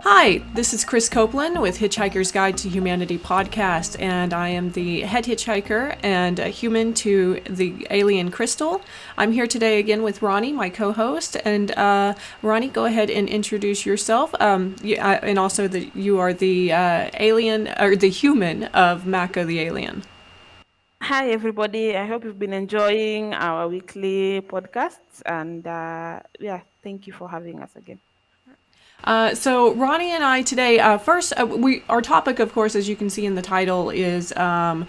Hi, this is Krys Copeland with Hitchhiker's Guide to Humanity podcast, and I am the head hitchhiker and a human to the alien Krystal. I'm here today again with Roni, my co-host, and Roni, go ahead and introduce yourself. And also that you are the alien or the human of Mako the Alien. Hi, everybody. I hope you've been enjoying our weekly podcasts. And thank you for having us again. So Ronnie and I today, first, our topic, of course, as you can see in the title, is on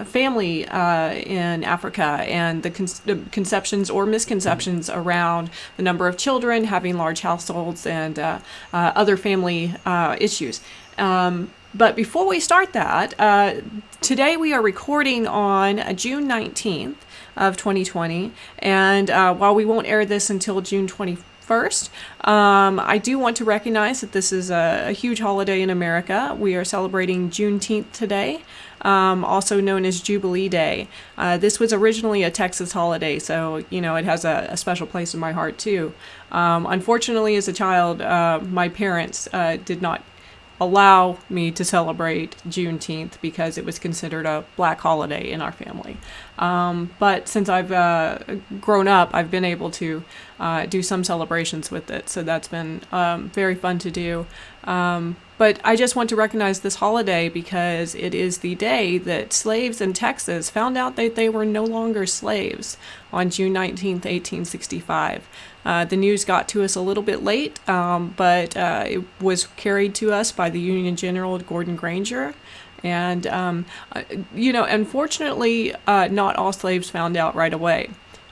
family in Africa and the conceptions or misconceptions around the number of children, having large households, and other family issues. But before we start that, today we are recording on June 19th of 2020, and while we won't air this until June 21st, I do want to recognize that this is a huge holiday in America. We are celebrating Juneteenth today, also known as Jubilee Day. This was originally a Texas holiday, so it has a special place in my heart too. Unfortunately, as a child, my parents did not allow me to celebrate Juneteenth because it was considered a black holiday in our family. But since I've grown up, I've been able to do some celebrations with it. So that's been very fun to do. But I just want to recognize this holiday because it is the day that slaves in Texas found out that they were no longer slaves on June 19th, 1865. The news got to us a little bit late, but it was carried to us by the Union General Gordon Granger. And, unfortunately, not all slaves found out right away.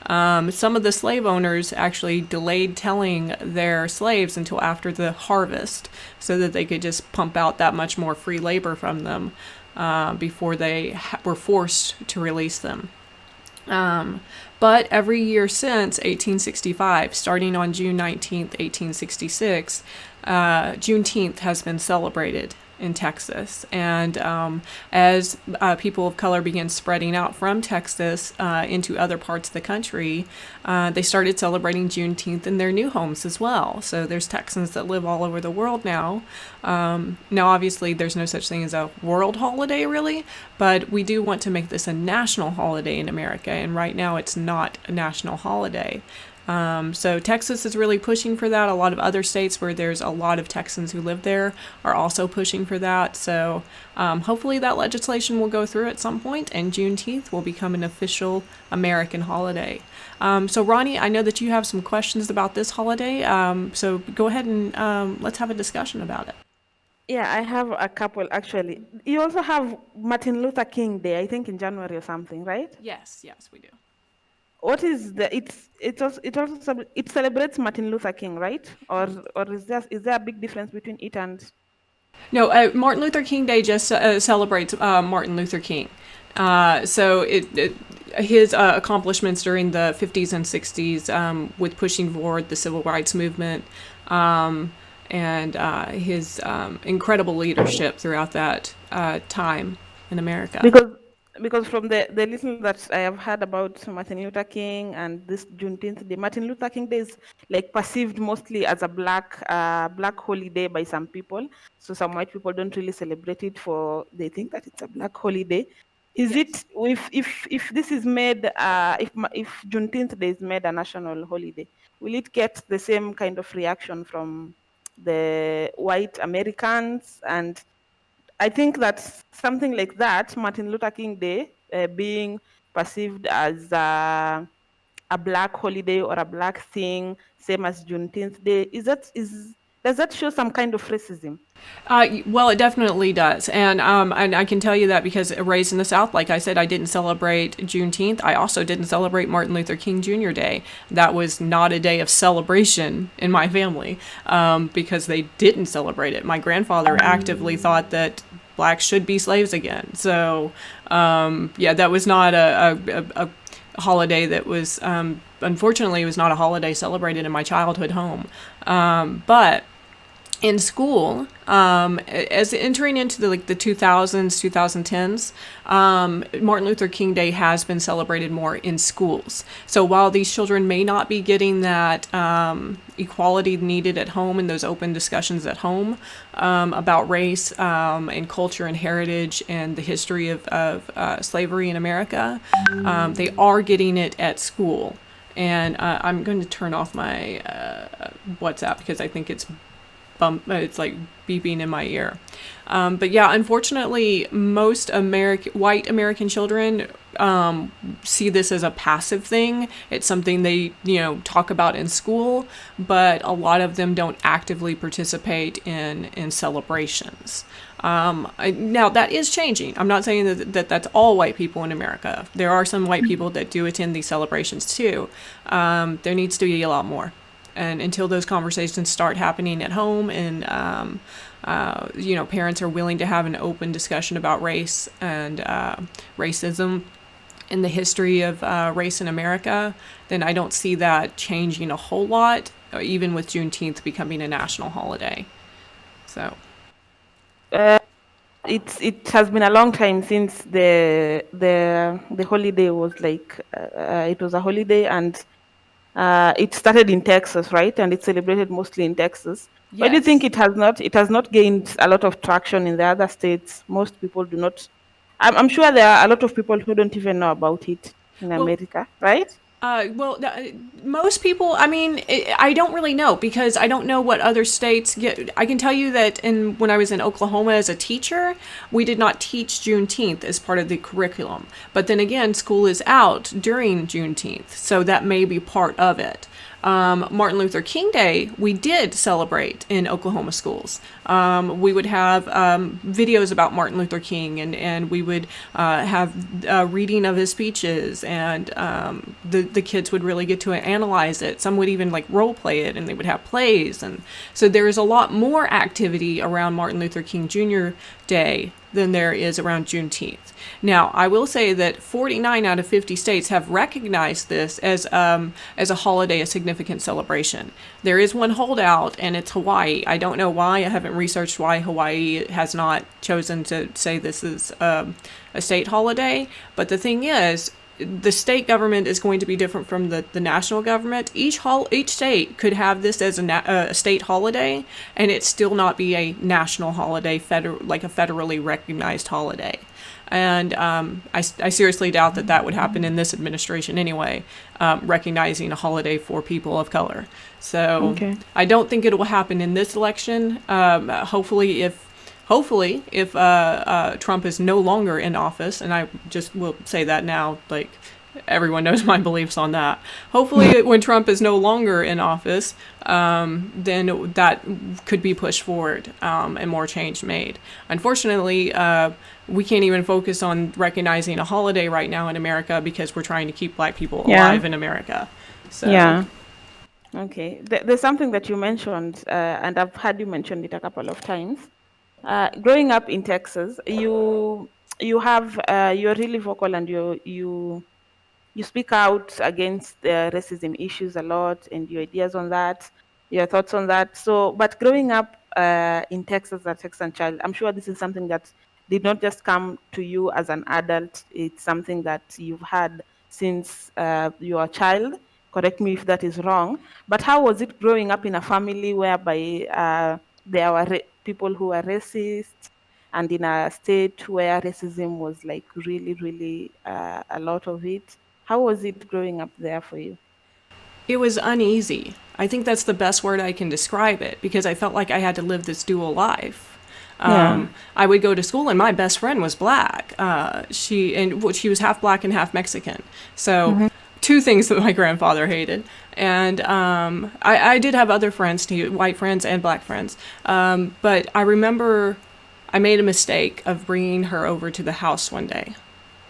Some of the slave owners actually delayed telling their slaves until after the harvest so that they could just pump out that much more free labor from them before they were forced to release them. But every year since 1865, starting on June 19th, 1866, Juneteenth has been celebrated in Texas. And as people of color began spreading out from Texas into other parts of the country, they started celebrating Juneteenth in their new homes as well. So there's Texans that live all over the world now. Now, obviously, there's no such thing as a world holiday, really, but we do want to make this a national holiday in America. And right now, it's not a national holiday. So Texas is really pushing for that. A lot of other states where there's a lot of Texans who live there are also pushing for that. So hopefully that legislation will go through at some point and Juneteenth will become an official American holiday. So Ronnie, I know that you have some questions about this holiday. So go ahead and let's have a discussion about it. Yeah, I have a couple actually. You also have Martin Luther King Day, I think in January or something, right? Yes, we do. What is the? It celebrates Martin Luther King, right? Or is there a big difference between it and? No, Martin Luther King Day just celebrates Martin Luther King. So his accomplishments during the 50s and 60s with pushing forward the civil rights movement and his incredible leadership throughout that time in America. Because from the little that I have heard about Martin Luther King and this Juneteenth Day, Martin Luther King Day is like perceived mostly as a black holiday by some people. So some white people don't really celebrate it for they think that it's a black holiday. Is Yes. it if this is made if Juneteenth Day is made a national holiday, will it get the same kind of reaction from the white Americans? And I think that something like that, Martin Luther King Day, being perceived as a black holiday or a black thing, same as Juneteenth Day, does that show some kind of racism? Well, it definitely does, and I can tell you that because raised in the South, like I said, I didn't celebrate Juneteenth. I also didn't celebrate Martin Luther King Jr. Day. That was not a day of celebration in my family because they didn't celebrate it. My grandfather actively thought that blacks should be slaves again. So, that was not a holiday that was, unfortunately, it was not a holiday celebrated in my childhood home. But in school, as entering into the 2000s, 2010s, Martin Luther King Day has been celebrated more in schools. So while these children may not be getting that equality needed at home in those open discussions at home about race and culture and heritage and the history of slavery in America, they are getting it at school. And I'm going to turn off my WhatsApp because I think it's like beeping in my ear. But yeah, unfortunately, most white American children see this as a passive thing. It's something they, talk about in school, but a lot of them don't actively participate in celebrations. Now that is changing. I'm not saying that that's all white people in America. There are some white people that do attend these celebrations too. There needs to be a lot more. And until those conversations start happening at home and, parents are willing to have an open discussion about race and racism and the history of race in America, then I don't see that changing a whole lot, even with Juneteenth becoming a national holiday. So. It has been a long time since the holiday was like it was a holiday, and it started in Texas, right? And it's celebrated mostly in Texas. Why do you think Yes. it has not gained a lot of traction in the other states? Most people do not. I'm sure there are a lot of people who don't even know about it in Well, America, right? Most people, I mean, I don't really know because I don't know what other states get. I can tell you that when I was in Oklahoma as a teacher, we did not teach Juneteenth as part of the curriculum. But then again, school is out during Juneteenth, so that may be part of it. Martin Luther King Day, we did celebrate in Oklahoma schools. We would have videos about Martin Luther King, and we would have reading of his speeches, and the kids would really get to analyze it. Some would even like role play it, and they would have plays. And so there is a lot more activity around Martin Luther King Jr. Day than there is around Juneteenth. Now, I will say that 49 out of 50 states have recognized this as a holiday, a significant celebration. There is one holdout, and it's Hawaii. I don't know why. I haven't researched why Hawaii has not chosen to say this is a state holiday. But the thing is, the state government is going to be different from the national government. Each state could have this as a state holiday, and it still not be a national holiday, like a federally recognized holiday. And I seriously doubt that would happen in this administration anyway, recognizing a holiday for people of color. So okay. I don't think it will happen in this election. Hopefully, if Trump is no longer in office, and I just will say that now, like everyone knows my beliefs on that. Hopefully, when Trump is no longer in office, then that could be pushed forward and more change made. Unfortunately, we can't even focus on recognizing a holiday right now in America because we're trying to keep Black people alive in America. So. Yeah. Okay. There's something that you mentioned, and I've heard you mention it a couple of times. Growing up in Texas, you're really vocal, and you speak out against racism issues a lot, and your ideas on that, your thoughts on that. So, but growing up in Texas, as a Texan child, I'm sure this is something that did not just come to you as an adult. It's something that you've had since you were a child. Correct me if that is wrong. But how was it growing up in a family whereby there were people who were racist, and in a state where racism was like really, really a lot of it? How was it growing up there for you? It was uneasy. I think that's the best word I can describe it, because I felt like I had to live this dual life. I would go to school, and my best friend was Black. She was half Black and half Mexican. So two things that my grandfather hated. And I did have other friends too, white friends and Black friends. But I remember I made a mistake of bringing her over to the house one day,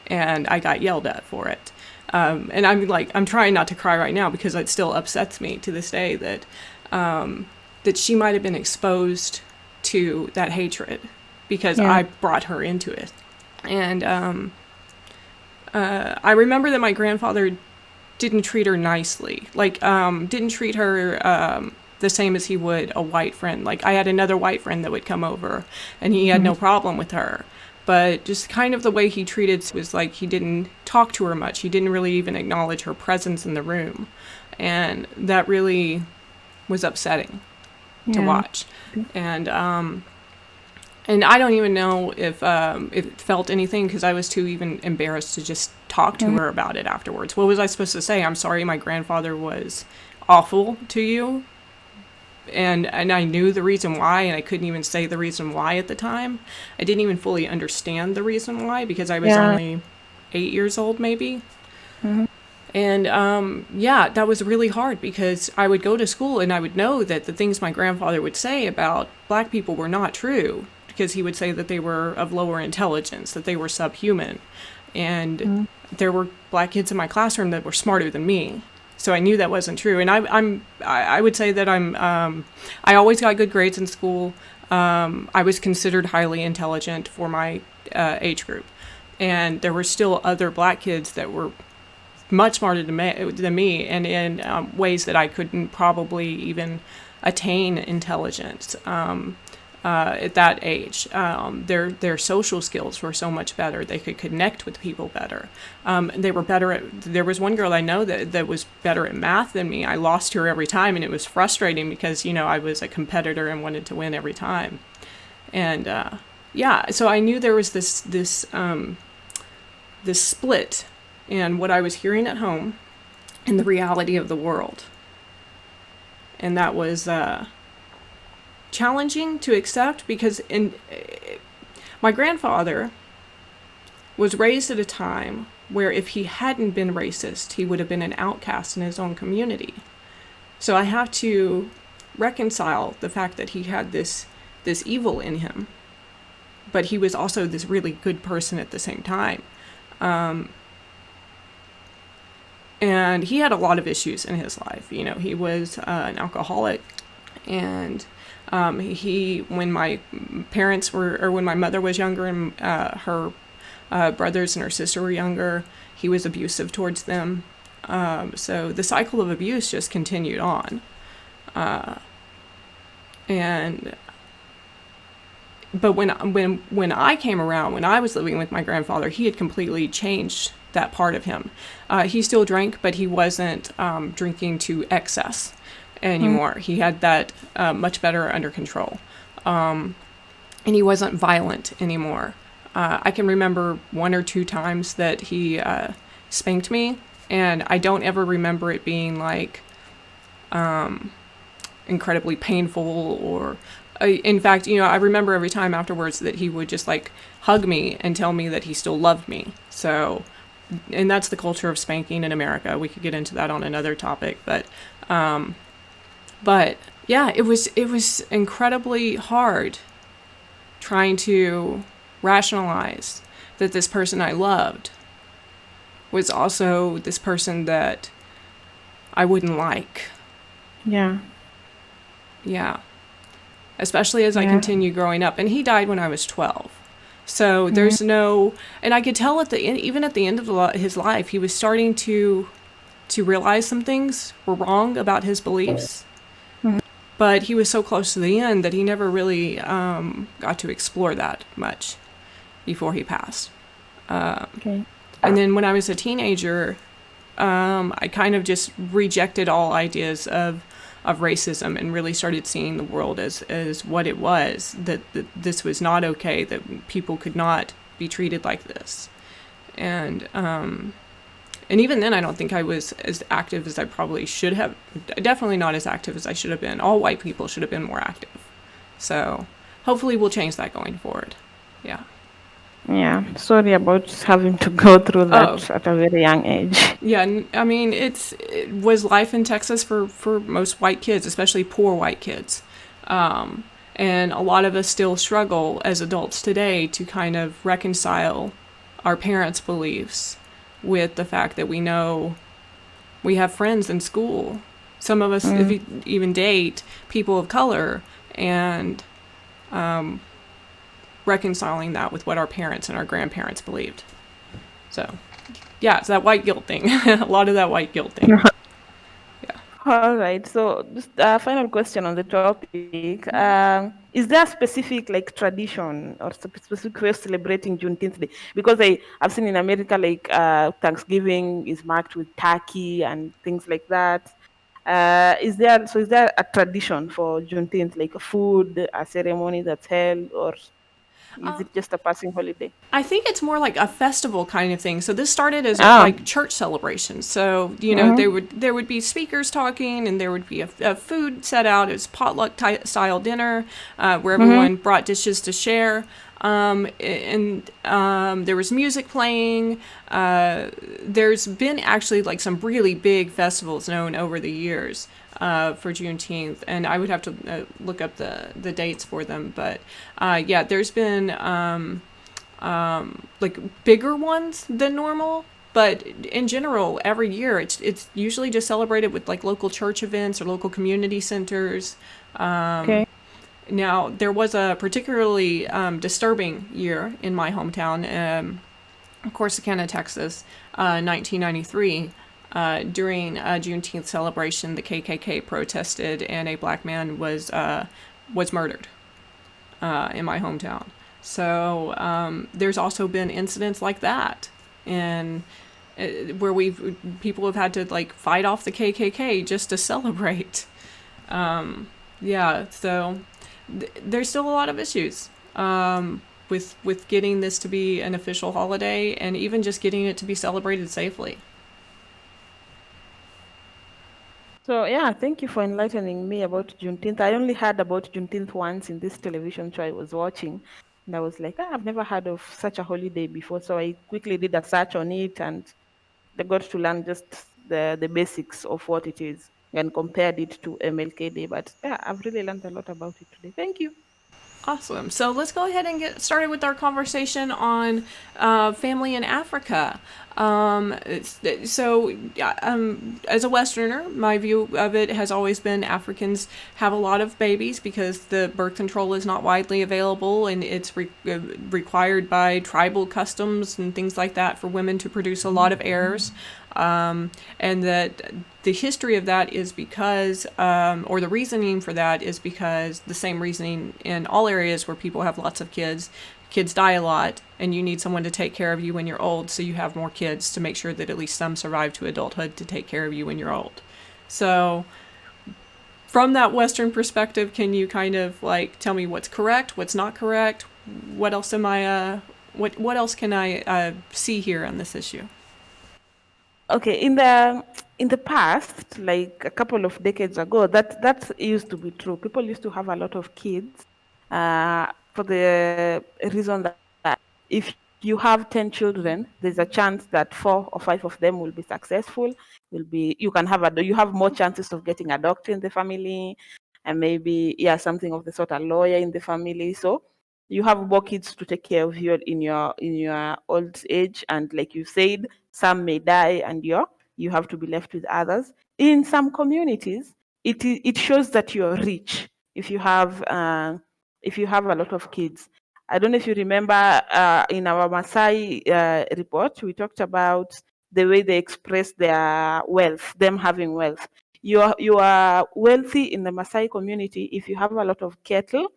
and I got yelled at for it. And I'm trying not to cry right now because it still upsets me to this day that she might have been exposed to that hatred because I brought her into it. And I remember that my grandfather didn't treat her nicely, didn't treat her the same as he would a white friend. Like, I had another white friend that would come over, and he had no problem with her. But just kind of the way he treated was like he didn't talk to her much. He didn't really even acknowledge her presence in the room. And that really was upsetting to watch. And I don't even know if it felt anything, because I was too even embarrassed to just talk to her about it afterwards. What was I supposed to say? I'm sorry my grandfather was awful to you. And I knew the reason why, and I couldn't even say the reason why at the time. I didn't even fully understand the reason why, because I was only 8 years old, maybe. And that was really hard, because I would go to school and I would know that the things my grandfather would say about black people were not true, because he would say that they were of lower intelligence, that they were subhuman. And there were black kids in my classroom that were smarter than me. So I knew that wasn't true. And I would say that I always got good grades in school. I was considered highly intelligent for my age group. And there were still other black kids that were much smarter than me, and in ways that I couldn't probably even attain intelligence at that age. Their social skills were so much better. They could connect with people better. They were better at, there was one girl I know that was better at math than me. I lost her every time, and it was frustrating because, I was a competitor and wanted to win every time. And so I knew there was this split in what I was hearing at home and the reality of the world. And that was challenging to accept, because my grandfather was raised at a time where if he hadn't been racist, he would have been an outcast in his own community. So I have to reconcile the fact that he had this evil in him, but he was also this really good person at the same time. And he had a lot of issues in his life. He was an alcoholic, and when my when my mother was younger and her brothers and her sister were younger, he was abusive towards them. So the cycle of abuse just continued on. But when I came around, when I was living with my grandfather, he had completely changed that part of him. He still drank, but he wasn't drinking to excess anymore. He had that much better under control. And he wasn't violent anymore. I can remember 1 or 2 times that he spanked me, and I don't ever remember it being like incredibly painful or... in fact, I remember every time afterwards that he would just like hug me and tell me that he still loved me. So, and that's the culture of spanking in America. We could get into that on another topic, but yeah, it was incredibly hard trying to rationalize that this person I loved was also this person that I wouldn't like. Yeah. Yeah. Especially as I continued growing up. And he died when I was 12. So there's no... And I could tell even at the end of his life, he was starting to realize some things were wrong about his beliefs. But he was so close to the end that he never really got to explore that much before he passed. And then when I was a teenager, I kind of just rejected all ideas of racism and really started seeing the world as what it was, that this was not okay, that people could not be treated like this. And even then, I don't think I was as active as I probably should have. Definitely not as active as I should have been. All white people should have been more active. So hopefully we'll change that going forward. Yeah. Yeah, sorry about having to go through that at a very young age. Yeah, I mean, it was life in Texas for most white kids, especially poor white kids. And a lot of us still struggle as adults today to kind of reconcile our parents' beliefs with the fact that we know we have friends in school. Some of us even date people of color, and reconciling that with what our parents and our grandparents believed. So, yeah, it's that white guilt thing. A lot of that white guilt thing. Yeah. All right. So, just a final question on the topic. Is there a specific like tradition or specific way of celebrating Juneteenth Day? Because I've seen in America like Thanksgiving is marked with turkey and things like that. Is there a tradition for Juneteenth, like a food, a ceremony that's held, or is it just a passing holiday? I think it's more like a festival kind of thing. So this started as Ah. like church celebrations. So Mm-hmm. there would be speakers talking, and there would be a food set out. It was potluck style dinner where Mm-hmm. everyone brought dishes to share. And there was music playing. There's been actually like some really big festivals known over the years for Juneteenth, and I would have to look up the dates for them. But yeah, there's been like bigger ones than normal. But in general, every year it's usually just celebrated with like local church events or local community centers. Okay. Now there was a particularly disturbing year in my hometown, Corsicana, Texas, 1993. During a Juneteenth celebration, the KKK protested, and a black man was murdered in my hometown. So there's also been incidents like that, and where people have had to like fight off the KKK just to celebrate. Yeah, so there's still a lot of issues with getting this to be an official holiday, and even just getting it to be celebrated safely. So yeah, thank you for enlightening me about Juneteenth. I only heard about Juneteenth once in this television show I was watching, and I was like, I've never heard of such a holiday before. So I quickly did a search on it, and I got to learn just the basics of what it is and compared it to MLK Day. But yeah, I've really learned a lot about it today. Thank you. Awesome. So let's go ahead and get started with our conversation on family in Africa. As a Westerner, my view of it has always been Africans have a lot of babies because the birth control is not widely available, and it's required by tribal customs and things like that for women to produce a lot of heirs. And that the history of that is because, or the reasoning for that is because the same reasoning in all areas where people have lots of kids. Kids die a lot, and you need someone to take care of you when you're old, so you have more kids to make sure that at least some survive to adulthood to take care of you when you're old. So, from that Western perspective, can you kind of like tell me what's correct, what's not correct? What else am I? What else can I see here on this issue? Okay, in the past, like a couple of decades ago, that used to be true. People used to have a lot of kids, for the reason that if you have 10 children, there's a chance that 4 or 5 of them will be successful. Will be you have more chances of getting a doctor in the family, and maybe yeah something of the sort, a lawyer in the family. So you have more kids to take care of you in your old age, and like you said, some may die, and you have to be left with others. In some communities, it shows that you're rich if you have a lot of kids. I don't know if you remember, in our Maasai report, we talked about the way they express their wealth, them having wealth. You are wealthy in the Maasai community if you have a lot of cattle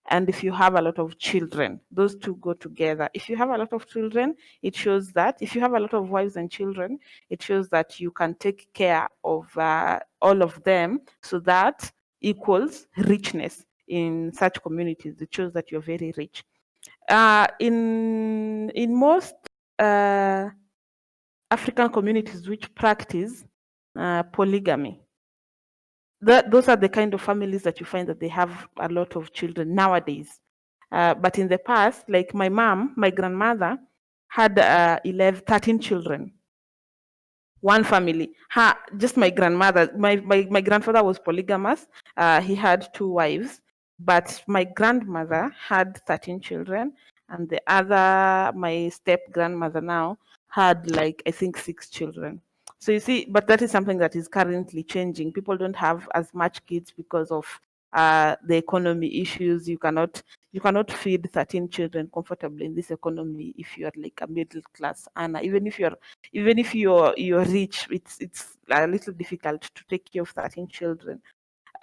and if you have a lot of children. Those two go together. If you have a lot of children, it shows that if you have a lot of wives and children, it shows that you can take care of all of them, so that equals richness in such communities. It shows that you're very rich. In most uh, African communities which practice polygamy, those are the kind of families that you find that they have a lot of children nowadays. But in the past, like my grandmother had 13 children, one family. Just my grandmother. My grandfather was polygamous. He had 2 wives, but my grandmother had 13 children, and the other, my step grandmother now, had like I think 6 children. So you see, but that is something that is currently changing. People don't have as much kids because of the economy issues. You cannot feed 13 children comfortably in this economy if you are like a middle class earner. Even if you're rich, it's a little difficult to take care of 13 children.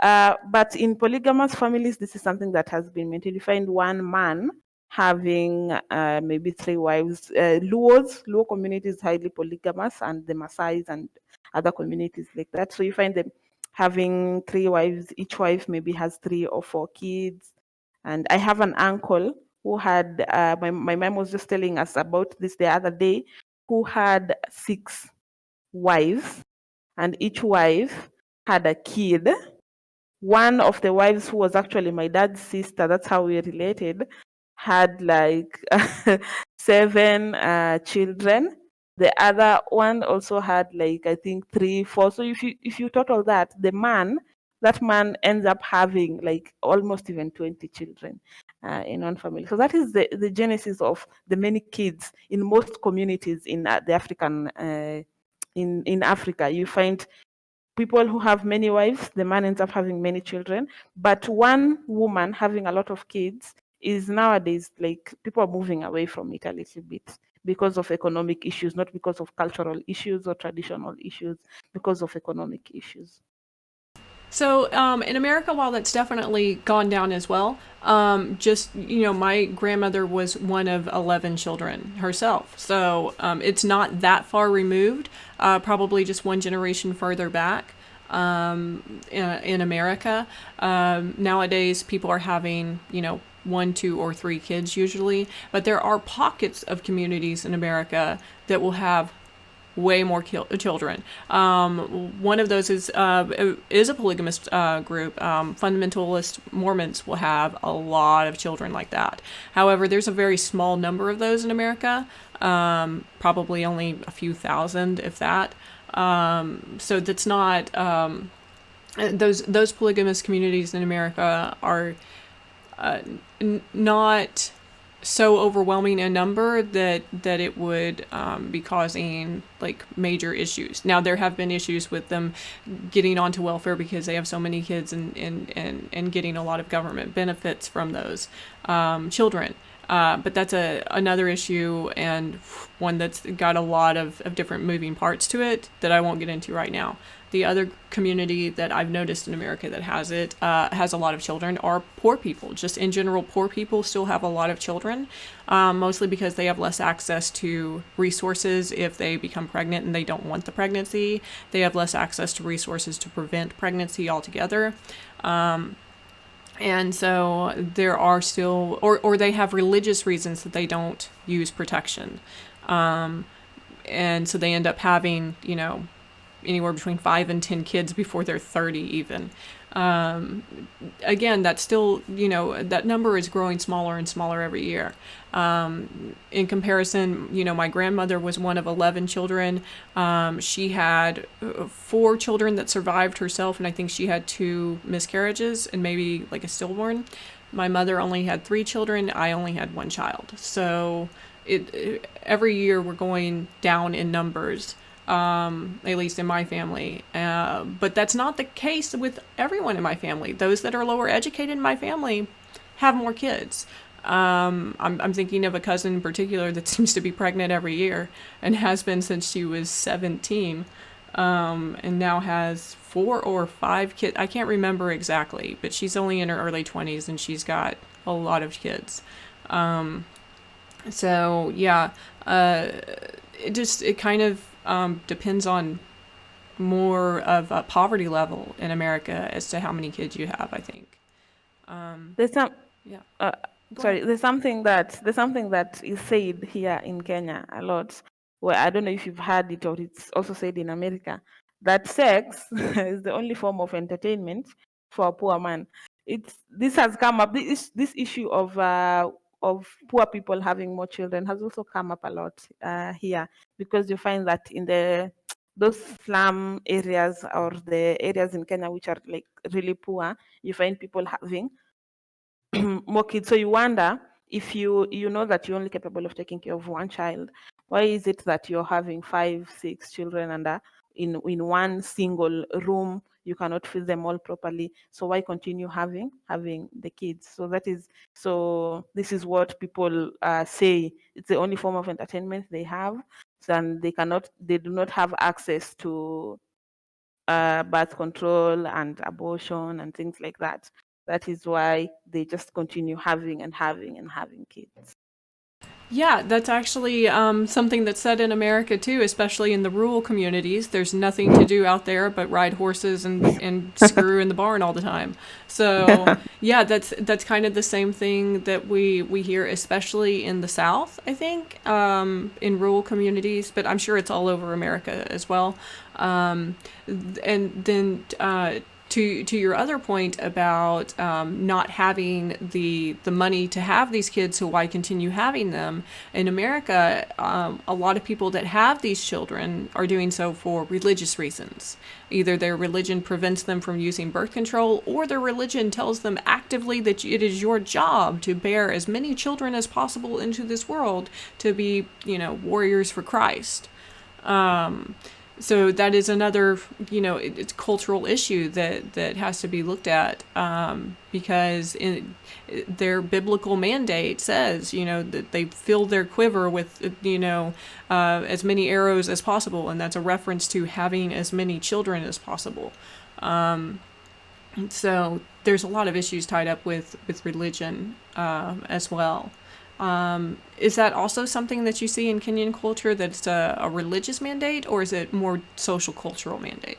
But in polygamous families, this is something that has been maintained. You find one man having maybe 3 wives. Luo community is highly polygamous, and the Maasais and other communities like that. So you find them having 3 wives. Each wife maybe has 3 or 4 kids. And I have an uncle who had, my mom was just telling us about this the other day, who had 6 wives, and each wife had a kid. One of the wives, who was actually my dad's sister, that's how we related, had like 7 children. The other one also had like, I think 3, 4. So if you total that, that man ends up having like almost even 20 children in one family. So that is the genesis of the many kids in most communities in the African in Africa. You find people who have many wives, the man ends up having many children. But one woman having a lot of kids is nowadays, like, people are moving away from it a little bit because of economic issues, not because of cultural issues or traditional issues, because of economic issues. So in America, while that's definitely gone down as well, just, my grandmother was one of 11 children herself. So it's not that far removed, probably just one generation further back in America. Nowadays, people are having, 1, 2, or 3 kids usually. But there are pockets of communities in America that will have way more children. One of those is a polygamous group. Fundamentalist Mormons will have a lot of children like that. However, there's a very small number of those in America, probably only a few thousand, if that. So that's not those polygamous communities in America are not so overwhelming a number that it would be causing like major issues. Now, there have been issues with them getting onto welfare because they have so many kids and getting a lot of government benefits from those children. But that's another issue, and one that's got a lot of different moving parts to it that I won't get into right now. The other community that I've noticed in America that has a lot of children are poor people. Just in general, poor people still have a lot of children, mostly because they have less access to resources if they become pregnant and they don't want the pregnancy. They have less access to resources to prevent pregnancy altogether. And so there are still, or they have religious reasons that they don't use protection. And so they end up having, anywhere between 5 and 10 kids before they're 30 even. Again, that's still, that number is growing smaller and smaller every year. In comparison, my grandmother was one of 11 children. She had 4 children that survived herself, and I think she had 2 miscarriages and maybe like a stillborn. My mother only had 3 children. I only had 1 child. So every year we're going down in numbers. At least in my family. But that's not the case with everyone in my family. Those that are lower educated in my family have more kids. I'm thinking of a cousin in particular that seems to be pregnant every year and has been since she was 17, and now has 4 or 5 kids. I can't remember exactly, but she's only in her early 20s and she's got a lot of kids. So yeah, it kind of depends on more of a poverty level in America as to how many kids you have, I think. There's some Yeah. sorry, there's something that is said here in Kenya a lot, where I don't know if you've heard it or it's also said in America, that sex is the only form of entertainment for a poor man. This has come up. This issue of poor people having more children has also come up a lot here, because you find that in those slum areas, or the areas in Kenya which are like really poor, you find people having more kids. So you wonder, if you know that you're only capable of taking care of 1 child, why is it that you're having 5, 6 children, and in one single room. You cannot feed them all properly. So why continue having the kids? So this is what people say. It's the only form of entertainment they have, and they do not have access to birth control and abortion and things like that. That is why they just continue having and having and having kids. Yeah, that's actually something that's said in America too, especially in the rural communities. There's nothing to do out there but ride horses and screw in the barn all the time. So yeah, that's kind of the same thing that we hear, especially in the South, I think, in rural communities. But I'm sure it's all over America as well. And then to your other point about not having the money to have these kids, so why continue having them? In America, a lot of people that have these children are doing so for religious reasons. Either their religion prevents them from using birth control, or their religion tells them actively that it is your job to bear as many children as possible into this world to be, warriors for Christ. So that is another, it's cultural issue that has to be looked at, because their biblical mandate says, that they fill their quiver with, as many arrows as possible, and that's a reference to having as many children as possible. So there's a lot of issues tied up with religion as well. Is that also something that you see in Kenyan culture, that it's a religious mandate, or is it more social cultural mandate?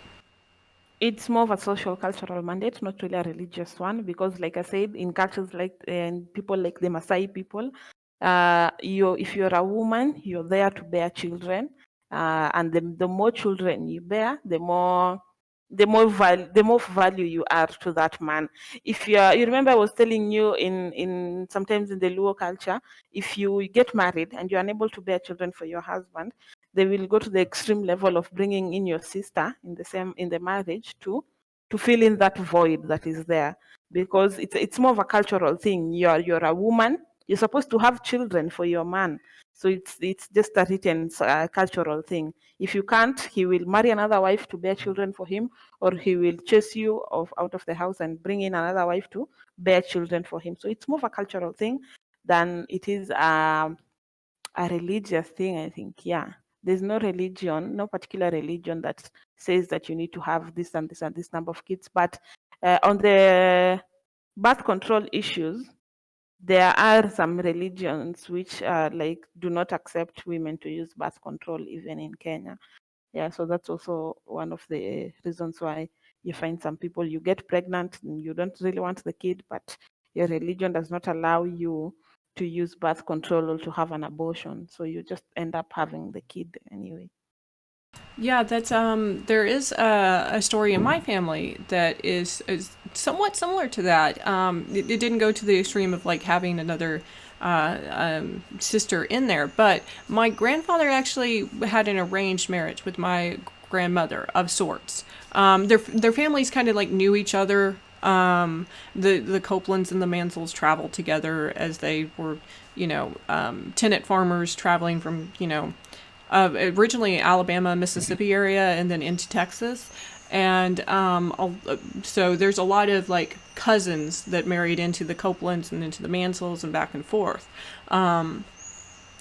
It's more of a social cultural mandate, not really a religious one, because like I said, in cultures like and people like the Maasai people, if you're a woman, you're there to bear children, and the more children you bear, the more value you are to that man. If you remember, I was telling you in sometimes in the Luo culture, if you get married and you're unable to bear children for your husband, they will go to the extreme level of bringing in your sister in the marriage to fill in that void that is there, because it's more of a cultural thing. You're a woman, you're supposed to have children for your man. So it's just a written cultural thing. If you can't, he will marry another wife to bear children for him, or he will chase you out of the house and bring in another wife to bear children for him. So it's more of a cultural thing than it is a religious thing, I think. Yeah. There's no religion, no particular religion that says that you need to have this and this and this number of kids. But on the birth control issues, there are some religions which do not accept women to use birth control, even in Kenya. Yeah, so that's also one of the reasons why you find some people, you get pregnant and you don't really want the kid, but your religion does not allow you to use birth control or to have an abortion. So you just end up having the kid anyway. Yeah, that's there is a story in my family that is somewhat similar to that. It didn't go to the extreme of like having another sister in there, but my grandfather actually had an arranged marriage with my grandmother of sorts. Their families kind of like knew each other. The Copelands and the Mansells traveled together as they were, tenant farmers traveling from, originally Alabama, Mississippi area, and then into Texas. And so there's a lot of like cousins that married into the Copelands and into the Mansells and back and forth.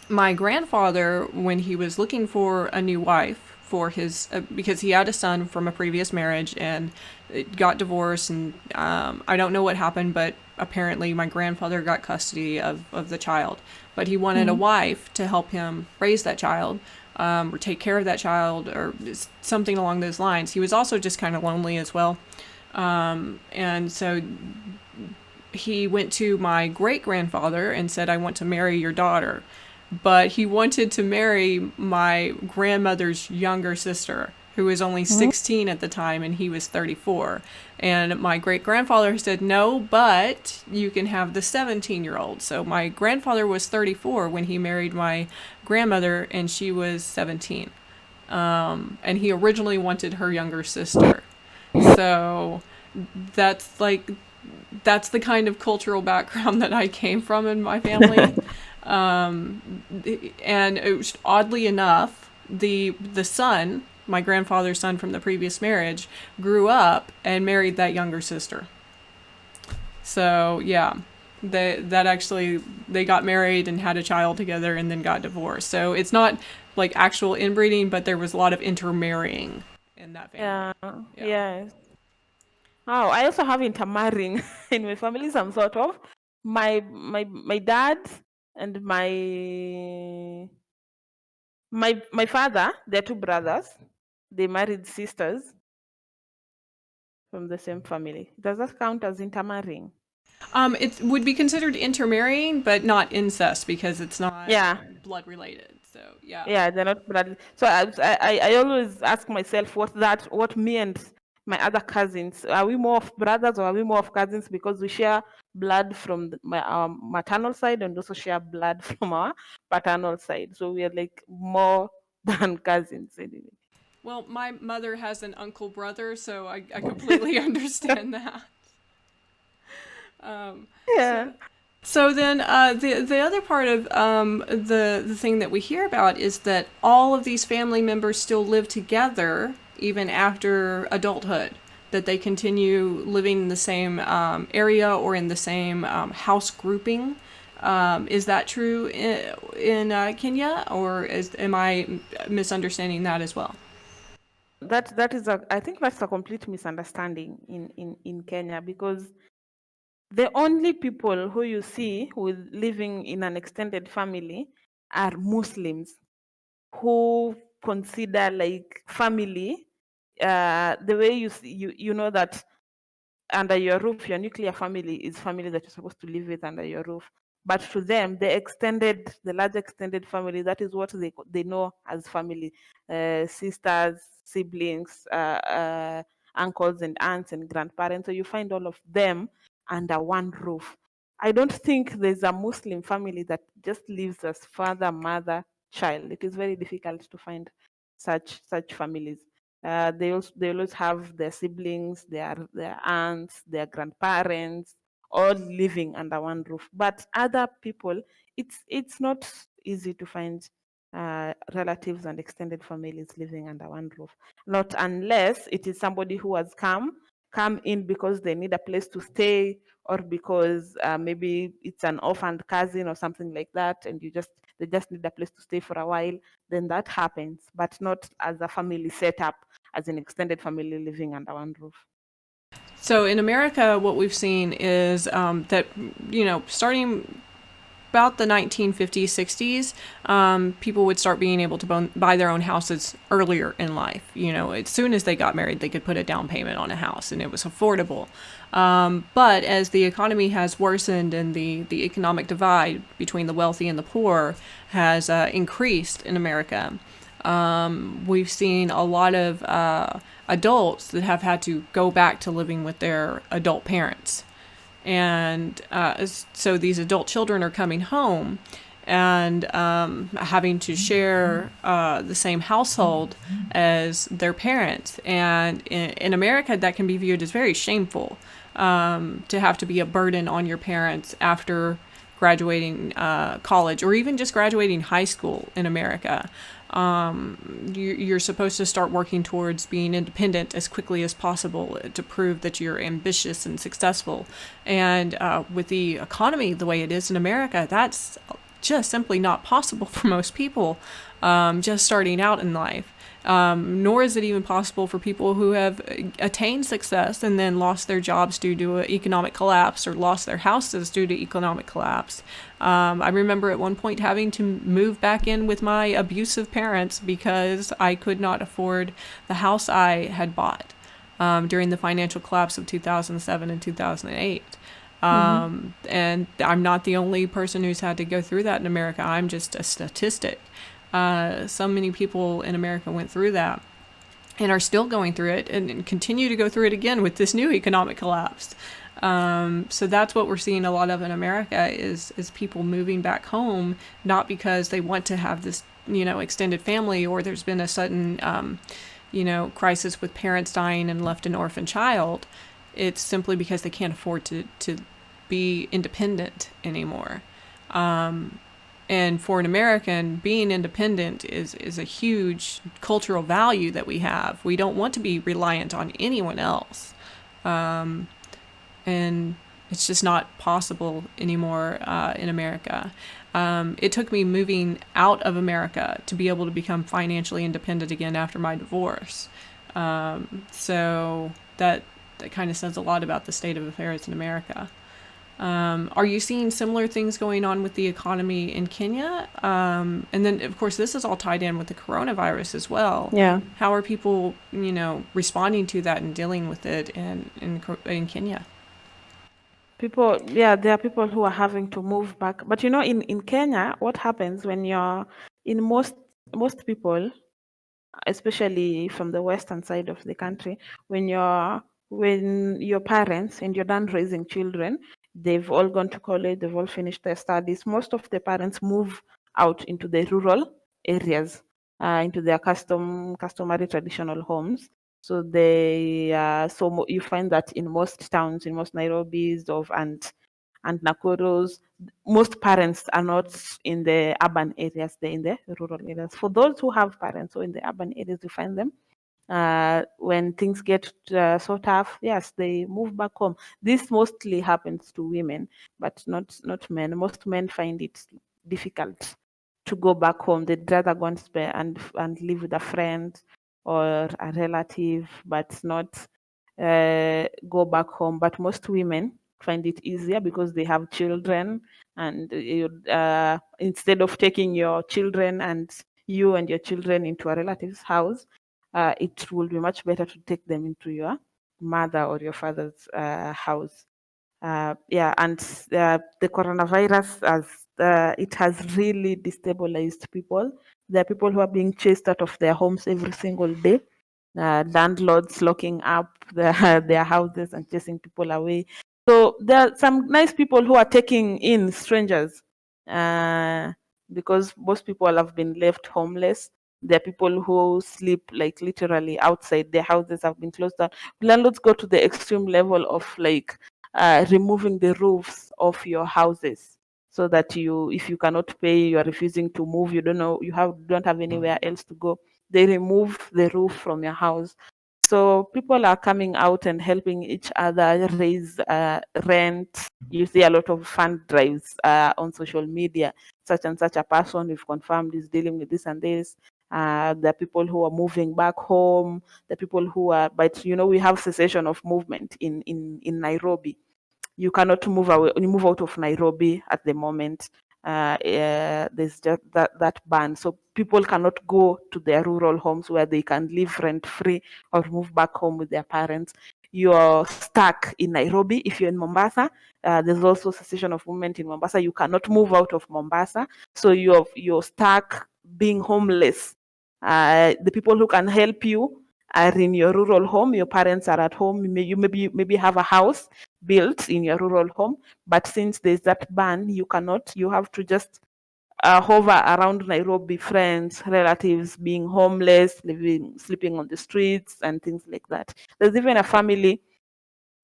My grandfather, when he was looking for a new wife for his, because he had a son from a previous marriage and it got divorced, and I don't know what happened, but apparently my grandfather got custody of the child. But he wanted a wife to help him raise that child. Or take care of that child, or something along those lines. He was also just kind of lonely as well. And so he went to my great-grandfather and said, I want to marry your daughter. But he wanted to marry my grandmother's younger sister, who was only 16 at the time, and he was 34. And my great-grandfather said, no, but you can have the 17-year-old. So my grandfather was 34 when he married my grandmother, and she was 17. And he originally wanted her younger sister. So that's the kind of cultural background that I came from in my family. And it was, oddly enough, the son, my grandfather's son from the previous marriage, grew up and married that younger sister. So yeah, they got married and had a child together and then got divorced. So it's not like actual inbreeding, but there was a lot of intermarrying in that family. Yeah. Yeah. Yes. Oh, I also have intermarrying in my family, some sort of. My dad and my father, they're two brothers. They married sisters from the same family. Does that count as intermarrying? It would be considered intermarrying, but not incest because it's not Yeah. blood related. So yeah. Yeah, they're not blood. So I always ask myself what me and my other cousins, are we more of brothers or are we more of cousins, because we share blood from our maternal side and also share blood from our paternal side. So we are like more than cousins anyway. Well, my mother has an uncle brother, so I completely understand that. Um, Yeah. so So then, the other part of the thing that we hear about is that all of these family members still live together even after adulthood. That they continue living in the same area or in the same house grouping. Is that true in Kenya, or am I misunderstanding that as well? That is I think that's a complete misunderstanding in Kenya, because the only people who you see with living in an extended family are Muslims, who consider like family the way you know that under your roof, your nuclear family is family that you're supposed to live with under your roof. But to them, the large extended family, that is what they know as family: sisters, siblings, uncles and aunts and grandparents. So you find all of them under one roof. I don't think there's a Muslim family that just lives as father, mother, child. It is very difficult to find such families. They always have their siblings, their aunts, their grandparents, all living under one roof. But other people, it's not easy to find relatives and extended families living under one roof. Not unless it is somebody who has come in because they need a place to stay, or because maybe it's an orphaned cousin or something like that, and they just need a place to stay for a while. Then that happens, but not as a family setup, as an extended family living under one roof. So in America, what we've seen is that, starting about the 1950s, 60s, people would start being able to buy their own houses earlier in life. As soon as they got married, they could put a down payment on a house and it was affordable. But as the economy has worsened and the economic divide between the wealthy and the poor has increased in America, we've seen a lot of adults that have had to go back to living with their adult parents. And so these adult children are coming home and having to share the same household as their parents. And in America, that can be viewed as very shameful, to have to be a burden on your parents after graduating college or even just graduating high school in America. You're supposed to start working towards being independent as quickly as possible to prove that you're ambitious and successful. And with the economy the way it is in America, that's just simply not possible for most people just starting out in life. Nor is it even possible for people who have attained success and then lost their jobs due to an economic collapse or lost their houses due to economic collapse. I remember at one point having to move back in with my abusive parents because I could not afford the house I had bought during the financial collapse of 2007 and 2008. And I'm not the only person who's had to go through that in America. I'm just a statistic. So many people in America went through that and are still going through it and continue to go through it again with this new economic collapse. So that's what we're seeing a lot of in America is people moving back home, not because they want to have this, extended family, or there's been a sudden, crisis with parents dying and left an orphan child. It's simply because they can't afford to be independent anymore. And for an American, being independent is a huge cultural value that we have. We don't want to be reliant on anyone else. And it's just not possible anymore in America. It took me moving out of America to be able to become financially independent again after my divorce. So that kind of says a lot about the state of affairs in America. Are you seeing similar things going on with the economy in Kenya? And then, of course, this is all tied in with the coronavirus as well. Yeah. How are people, responding to that and dealing with it in Kenya? People, yeah, there are people who are having to move back. But in Kenya, what happens when you're in most people, especially from the western side of the country, when your parents and you're done raising children, they've all gone to college, they've all finished their studies. Most of the parents move out into the rural areas, into their customary traditional homes. So you find that in most towns, in most Nairobis and Nakuros, most parents are not in the urban areas, they're in the rural areas. For those who have parents who are in the urban areas, you find them when things get so tough, yes, they move back home. This mostly happens to women, but not men. Most men find it difficult to go back home. They'd rather go and live with a friend or a relative, but not go back home. But most women find it easier because they have children, and instead of taking your children and you and your children into a relative's house, it will be much better to take them into your mother or your father's house. And the coronavirus, as it has really destabilized people. There are people who are being chased out of their homes every single day. Landlords locking up their houses and chasing people away. So there are some nice people who are taking in strangers, because most people have been left homeless. There are people who sleep like literally outside. Their houses have been closed down. Landlords go to the extreme level of like removing the roofs of your houses, so that if you cannot pay, you are refusing to move, you don't have anywhere else to go, they remove the roof from your house. So people are coming out and helping each other raise rent. You see a lot of fund drives on social media. Such and such a person, we've confirmed, is dealing with this and this. There are people who are moving back home. The people who are, but we have cessation of movement in Nairobi. You cannot move away, move out of Nairobi at the moment. There's just that ban, so people cannot go to their rural homes where they can live rent free or move back home with their parents. You're stuck in Nairobi. If you're in Mombasa, there's also cessation of movement in Mombasa. You cannot move out of Mombasa, so you're stuck being homeless. The people who can help you are in your rural home. Your parents are at home. You maybe have a house built in your rural home, but since there's that ban, you cannot. You have to just hover around Nairobi, friends, relatives, being homeless, sleeping on the streets, and things like that. There's even a family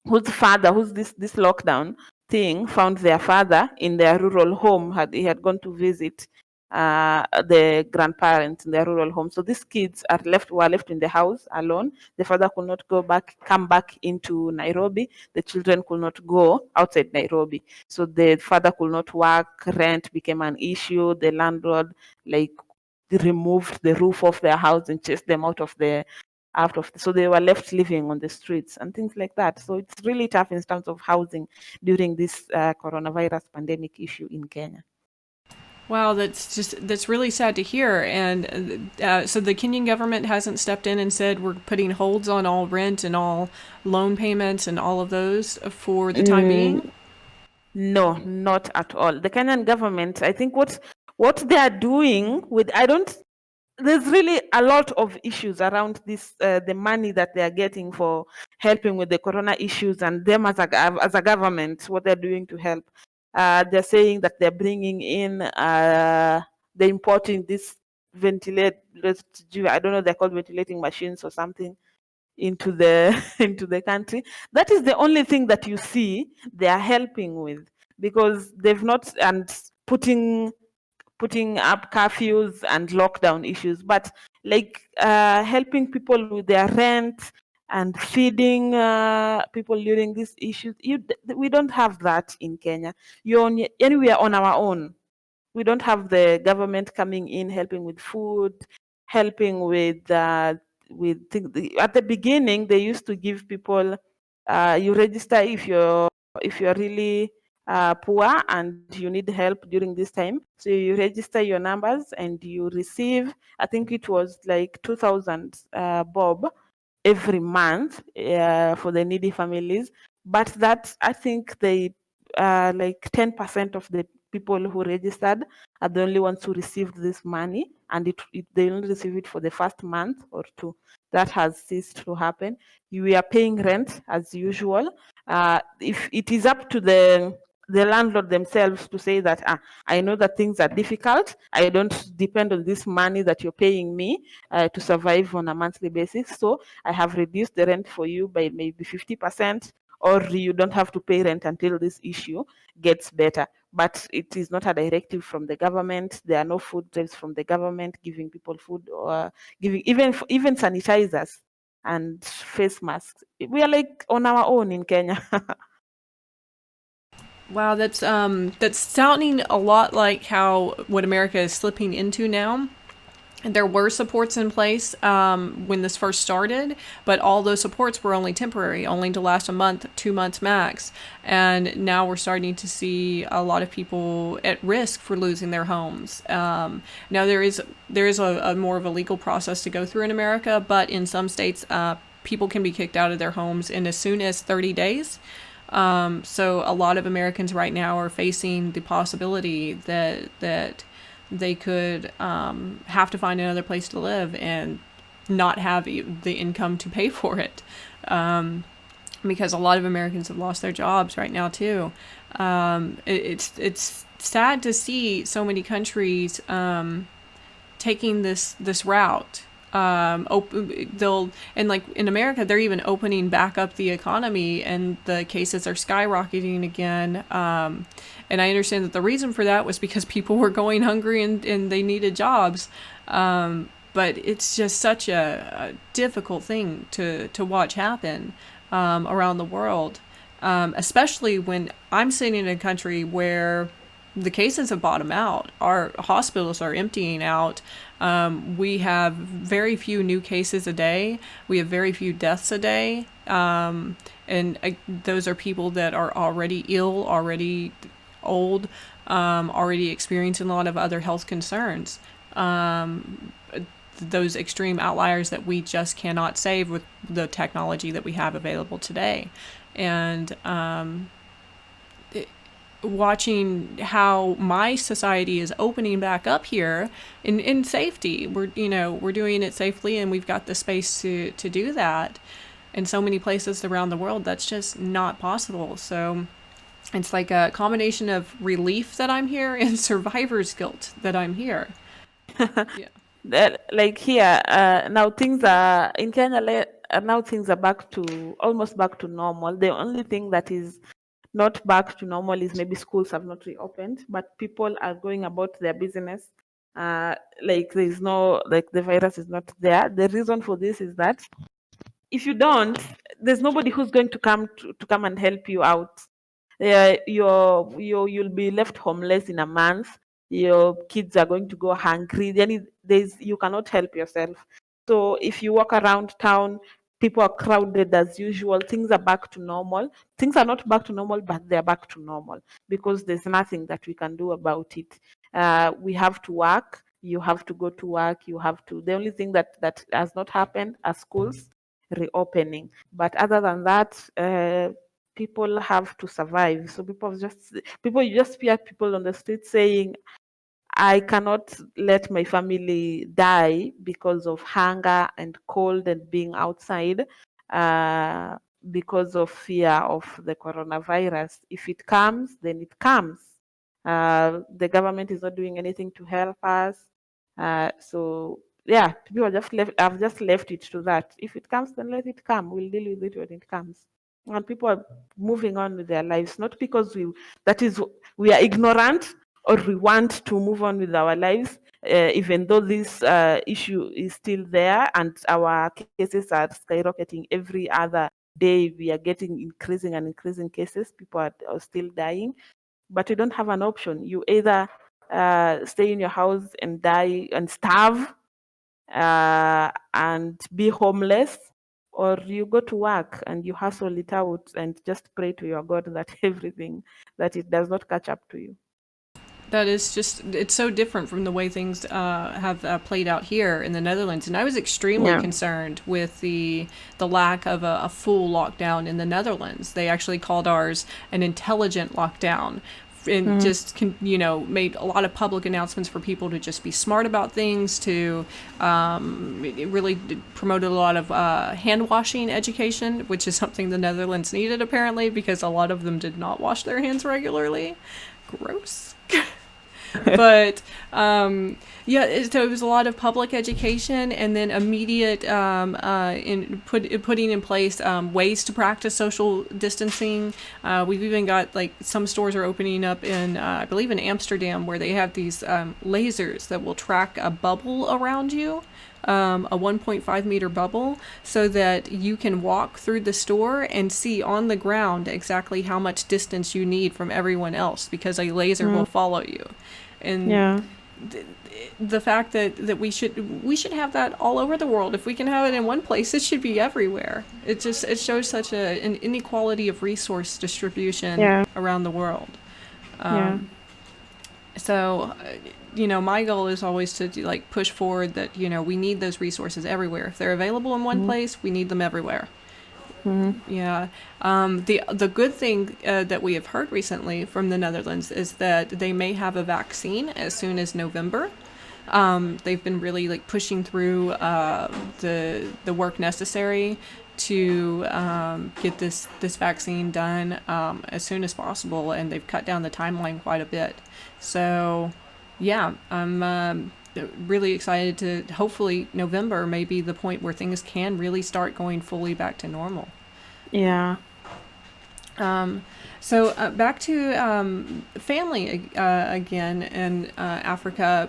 who's this lockdown thing found their father in their rural home. He had gone to visit the grandparents in their rural home. So these kids were left in the house alone. The father could not come back into Nairobi. The children could not go outside Nairobi. So the father could not work. Rent became an issue. The landlord removed the roof of their house and chased them so they were left living on the streets and things like that. So it's really tough in terms of housing during this coronavirus pandemic issue in Kenya. Wow, that's really sad to hear. And so the Kenyan government hasn't stepped in and said we're putting holds on all rent and all loan payments and all of those for the time being? No, not at all. The Kenyan government, I think what they are doing with, there's really a lot of issues around this, the money that they are getting for helping with the corona issues, and them as a government, what they're doing to help. They're saying that they're bringing in, they're importing this I don't know, they're called ventilating machines or something into the into the country. That is the only thing that you see they are helping with, because they've not, and putting putting up curfews and lockdown issues, but like helping people with their rent and feeding people during these issues, we don't have that in Kenya. Anywhere on our own. We don't have the government coming in helping with food, helping with things. At the beginning they used to give people you register if you're really poor and you need help during this time, so you register your numbers and you receive, I think it was like 2,000 bob every month for the needy families. But that, I think they like 10% of the people who registered are the only ones who received this money, and they only receive it for the first month or two. That has ceased to happen. We are paying rent as usual. If it is up to the landlord themselves to say that I know that things are difficult, I don't depend on this money that you're paying me to survive on a monthly basis, so I have reduced the rent for you by maybe 50%, or you don't have to pay rent until this issue gets better. But it is not a directive from the government. There are no food drives from the government giving people food, or giving even sanitizers and face masks. We are like on our own in Kenya. Wow, that's sounding a lot like how what America is slipping into now. There were supports in place when this first started, but all those supports were only temporary, only to last a month, 2 months max. And now we're starting to see a lot of people at risk for losing their homes. Now there is a more of a legal process to go through in America, but in some states, people can be kicked out of their homes in as soon as 30 days. So a lot of Americans right now are facing the possibility that they could have to find another place to live and not have the income to pay for it, because a lot of Americans have lost their jobs right now too. It's sad to see so many countries taking this route. They'll, and like in America, they're even opening back up the economy, and the cases are skyrocketing again. And I understand that the reason for that was because people were going hungry and they needed jobs. But it's just such a difficult thing to watch happen around the world, especially when I'm sitting in a country where the cases have bottomed out. Our hospitals are emptying out. We have very few new cases a day. We have very few deaths a day. Those are people that are already ill, already old, already experiencing a lot of other health concerns. Those extreme outliers that we just cannot save with the technology that we have available today. And watching how my society is opening back up here in safety. We're doing it safely, and we've got the space to do that. In so many places around the world, that's just not possible. So it's like a combination of relief that I'm here and survivor's guilt that I'm here. Yeah. Like here, now things are in Kenya. Now things are almost back to normal. The only thing that is not back to normal is maybe schools have not reopened, but people are going about their business. Like there's no, like the virus is not there. The reason for this is that if you don't, there's nobody who's going to come and help you out. You'll be left homeless in a month. Your kids are going to go hungry. Then you cannot help yourself. So if you walk around town, people are crowded as usual. Things are back to normal. Things are not back to normal, but they're back to normal because there's nothing that we can do about it. We have to work. You have to go to work. You have to. The only thing that has not happened are schools reopening. But other than that, people have to survive. So you just hear people on the street saying, I cannot let my family die because of hunger and cold and being outside because of fear of the coronavirus. If it comes, then it comes. The government is not doing anything to help us. So yeah, people are just left. I've just left it to that. If it comes, then let it come. We'll deal with it when it comes. And people are moving on with their lives, not because we are ignorant or we want to move on with our lives, even though this issue is still there and our cases are skyrocketing every other day. We are getting increasing and increasing cases. People are still dying, but you don't have an option. You either stay in your house and die and starve and be homeless, or you go to work and you hustle it out and just pray to your God that that it does not catch up to you. That is just, it's so different from the way things have played out here in the Netherlands. And I was extremely Yeah. concerned with the lack of a full lockdown in the Netherlands. They actually called ours an intelligent lockdown, and just made a lot of public announcements for people to just be smart about things, to it really promoted a lot of hand washing education, which is something the Netherlands needed apparently, because a lot of them did not wash their hands regularly. Gross. But yeah, so it was a lot of public education, and then immediate putting in place ways to practice social distancing. We've even got, like, some stores are opening up in I believe in Amsterdam, where they have these lasers that will track a bubble around you, a 1.5 meter bubble, so that you can walk through the store and see on the ground exactly how much distance you need from everyone else, because a laser will follow you. And Yeah. the fact that we should have that all over the world. If we can have it in one place, it should be everywhere. It shows such an inequality of resource distribution Yeah. around the world. Yeah. So, my goal is always to like push forward that we need those resources everywhere. If they're available in one place, we need them everywhere. Yeah. The good thing that we have heard recently from the Netherlands is that they may have a vaccine as soon as November. They've been really like pushing through the work necessary to get this vaccine done as soon as possible, and they've cut down the timeline quite a bit. So, yeah, I'm really excited to, hopefully November may be the point where things can really start going fully back to normal. Yeah. So back to family again in Africa.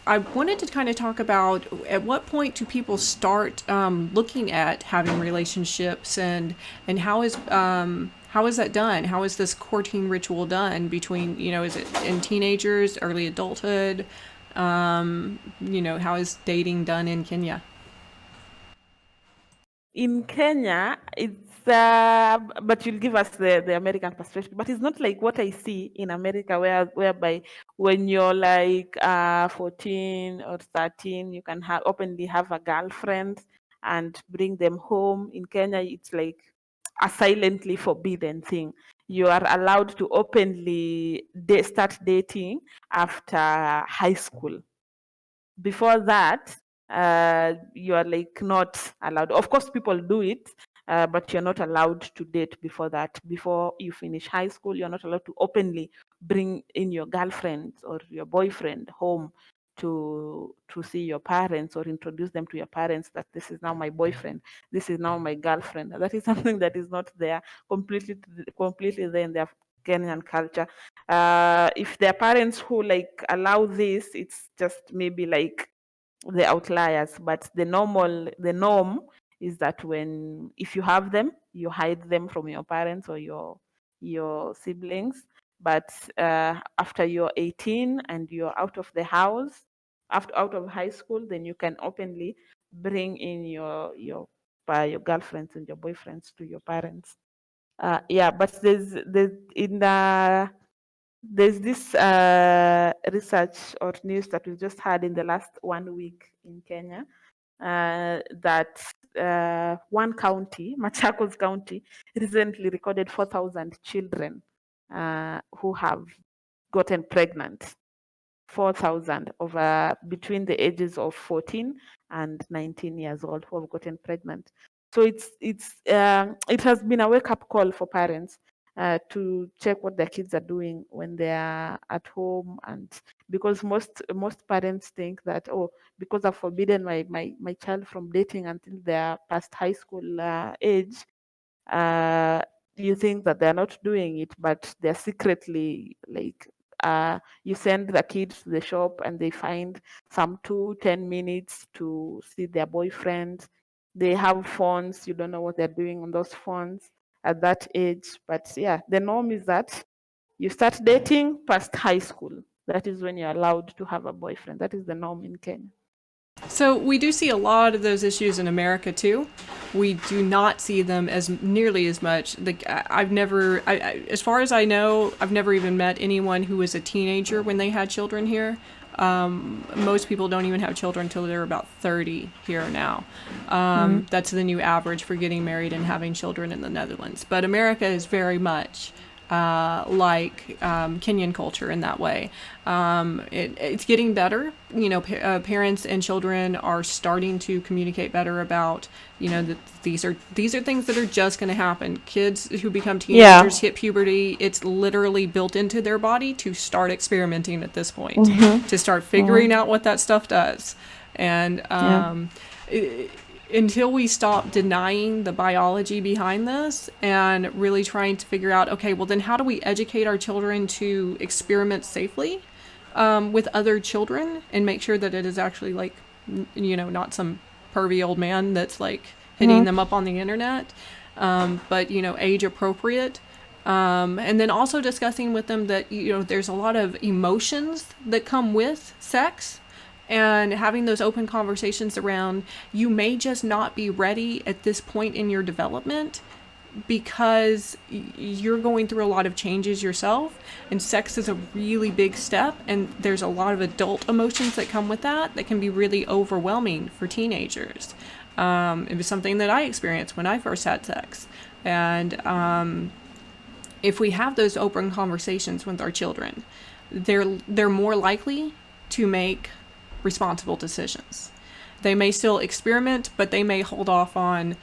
I wanted to kind of talk about, at what point do people start looking at having relationships, and how is that done? How is this courting ritual done between, is it in teenagers, early adulthood? How is dating done in Kenya? In Kenya, it's but you'll give us the American perspective. But it's not like what I see in America, whereby when you're like 14 or 13, you can openly have a girlfriend and bring them home. In Kenya, it's like a silently forbidden thing. You are allowed to openly start dating after high school. Before that, you are like not allowed. Of course, people do it, but you're not allowed to date before that. Before you finish high school, you're not allowed to openly bring in your girlfriend or your boyfriend home to see your parents, or introduce them to your parents, that this is now my boyfriend, this is now my girlfriend. That is something that is not there completely there in their Kenyan culture. If their parents who like allow this, it's just maybe like the outliers, but the norm is that when if you have them, you hide them from your parents or your siblings. But after you're 18 and you're out of the house, after out of high school, then you can openly bring in your girlfriends and your boyfriends to your parents. Yeah, but there's this research or news that we just had in the last 1 week in Kenya, that one county, Machakos County, recently recorded 4,000 children who have gotten pregnant. 4,000 over between the ages of 14 and 19 years old who have gotten pregnant. So it has been a wake up call for parents to check what their kids are doing when they are at home, and because most parents think that, oh, because I've forbidden my child from dating until they are past high school age, uh, you think that they're not doing it, but they're secretly like you send the kids to the shop and they find some 10 minutes to see their boyfriend. They have phones. You don't know what they're doing on those phones at that age. But yeah, the norm is that you start dating past high school. That is when you're allowed to have a boyfriend. That is the norm in Kenya. So we do see a lot of those issues in America too. We do not see them as nearly as much. Like I've never, as far as I know, I've never even met anyone who was a teenager when they had children here. Most people don't even have children until they're about 30 here now. That's the new average for getting married and having children in the Netherlands. But America is very much like Kenyan culture in that way. It's getting better. You know, parents and children are starting to communicate better about, you know, that these are things that are just going to happen. Kids who become teenagers hit puberty. It's literally built into their body to start experimenting at this point, to start figuring out what that stuff does. And until we stop denying the biology behind this and really trying to figure out, okay, well then how do we educate our children to experiment safely with other children and make sure that it is actually like, you know, not some pervy old man that's like hitting them up on the internet, but, you know, age appropriate. And then also discussing with them that, you know, there's a lot of emotions that come with sex. And having those open conversations around, you may just not be ready at this point in your development because you're going through a lot of changes yourself, and sex is a really big step, and there's a lot of adult emotions that come with that can be really overwhelming for teenagers. It was something that I experienced when I first had sex. And if we have those open conversations with our children, they're more likely to make responsible decisions. They may still experiment, but they may hold off on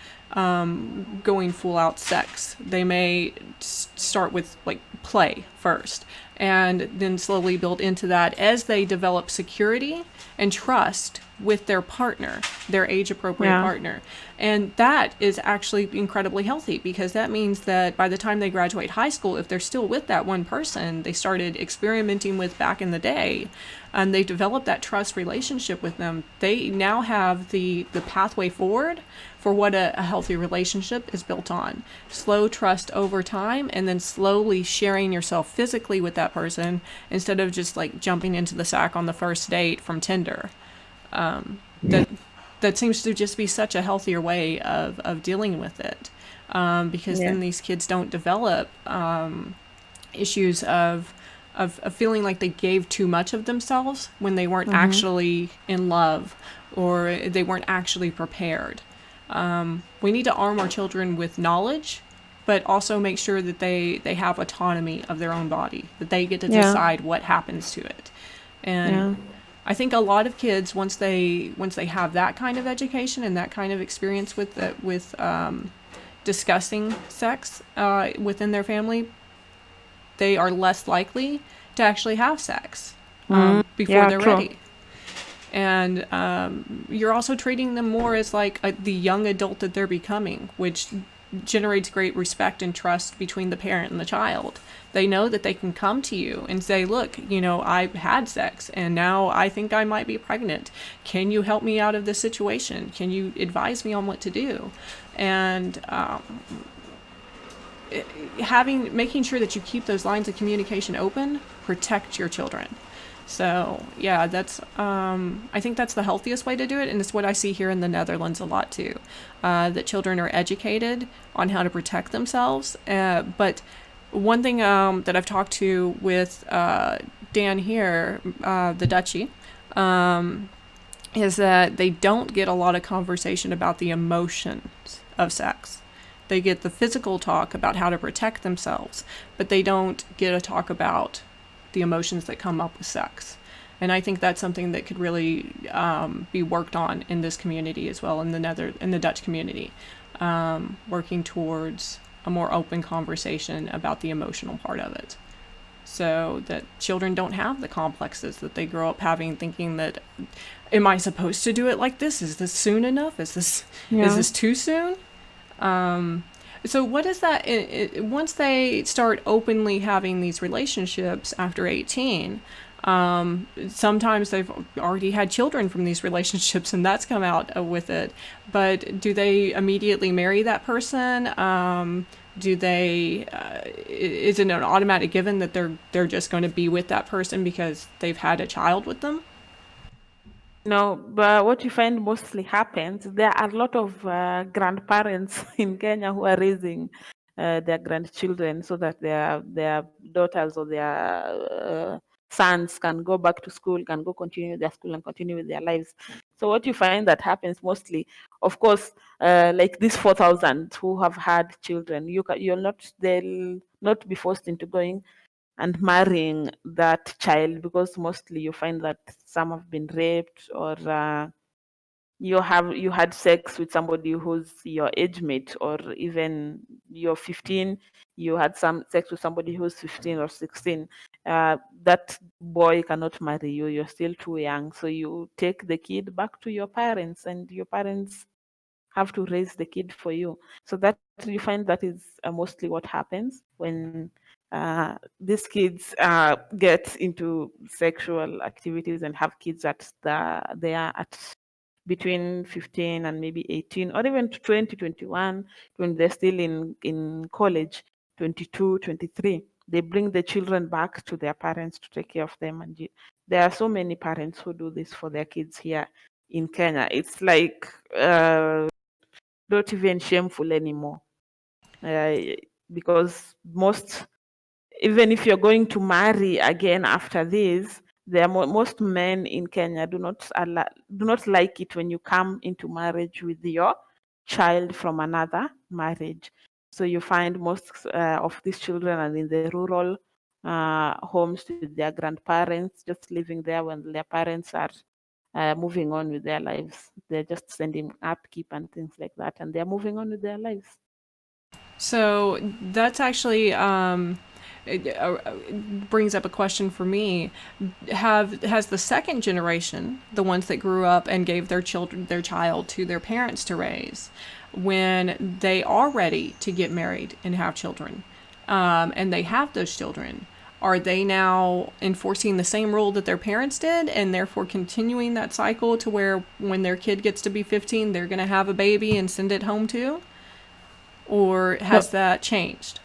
going full out sex. They may start with like play first and then slowly build into that as they develop security and trust with their partner, their age appropriate partner. And that is actually incredibly healthy, because that means that by the time they graduate high school, if they're still with that one person they started experimenting with back in the day, and they developed that trust relationship with them, they now have the pathway forward for what a healthy relationship is built on. Slow trust over time, and then slowly sharing yourself physically with that person instead of just like jumping into the sack on the first date from Tinder. That seems to just be such a healthier way of dealing with it, because then these kids don't develop issues of feeling like they gave too much of themselves when they weren't actually in love, or they weren't actually prepared. We need to arm our children with knowledge, but also make sure that they have autonomy of their own body, that they get to decide what happens to it. And I think a lot of kids, once they have that kind of education and that kind of experience with discussing sex within their family, they are less likely to actually have sex before they're ready. And you're also treating them more as like the young adult that they're becoming, which generates great respect and trust between the parent and the child. They know that they can come to you and say, look, you know, I had sex and now I think I might be pregnant. Can you help me out of this situation? Can you advise me on what to do? And making sure that you keep those lines of communication open, protect your children. So yeah, that's I think that's the healthiest way to do it, and it's what I see here in the Netherlands a lot too. That children are educated on how to protect themselves. But one thing that I've talked to with Dan here, the Dutchie, is that they don't get a lot of conversation about the emotions of sex. They get the physical talk about how to protect themselves, but they don't get a talk about the emotions that come up with sex. And I think that's something that could really be worked on in this community as well, in the Dutch community, working towards a more open conversation about the emotional part of it, so that children don't have the complexes that they grow up having, thinking that, am I supposed to do it like this? Is this soon enough? Is this too soon? So what is that? Once they start openly having these relationships after 18, sometimes they've already had children from these relationships, and that's come out with it. But do they immediately marry that person? Do they? Is it an automatic given that they're just going to be with that person because they've had a child with them? No, but what you find mostly happens, there are a lot of grandparents in Kenya who are raising their grandchildren so that their daughters or their sons can go back to school, can go continue their school and continue with their lives. So what you find that happens mostly, of course, like these 4,000 who have had children, they'll not be forced into going and marrying that child, because mostly you find that some have been raped, or you had sex with somebody who's your age mate, or even you're 15, you had some sex with somebody who's 15 or 16. That boy cannot marry you, you're still too young, so you take the kid back to your parents, and your parents have to raise the kid for you. So that you find that is mostly what happens when these kids get into sexual activities and have kids they are at between 15 and maybe 18, or even to 20, 21, when they're still in college, 22, 23. They bring the children back to their parents to take care of them. And there are so many parents who do this for their kids here in Kenya. It's like not even shameful anymore, uh, because even if you're going to marry again after this, most men in Kenya do not like it when you come into marriage with your child from another marriage. So you find most of these children are in the rural homes with their grandparents, just living there when their parents are moving on with their lives. They're just sending upkeep and things like that, and they're moving on with their lives. So that's actually brings up a question for me. Has the second generation, the ones that grew up and gave their child to their parents to raise, when they are ready to get married and have children, and they have those children, are they now enforcing the same rule that their parents did, and therefore continuing that cycle to where when their kid gets to be 15, they're going to have a baby and send it home too? Or No, has that changed?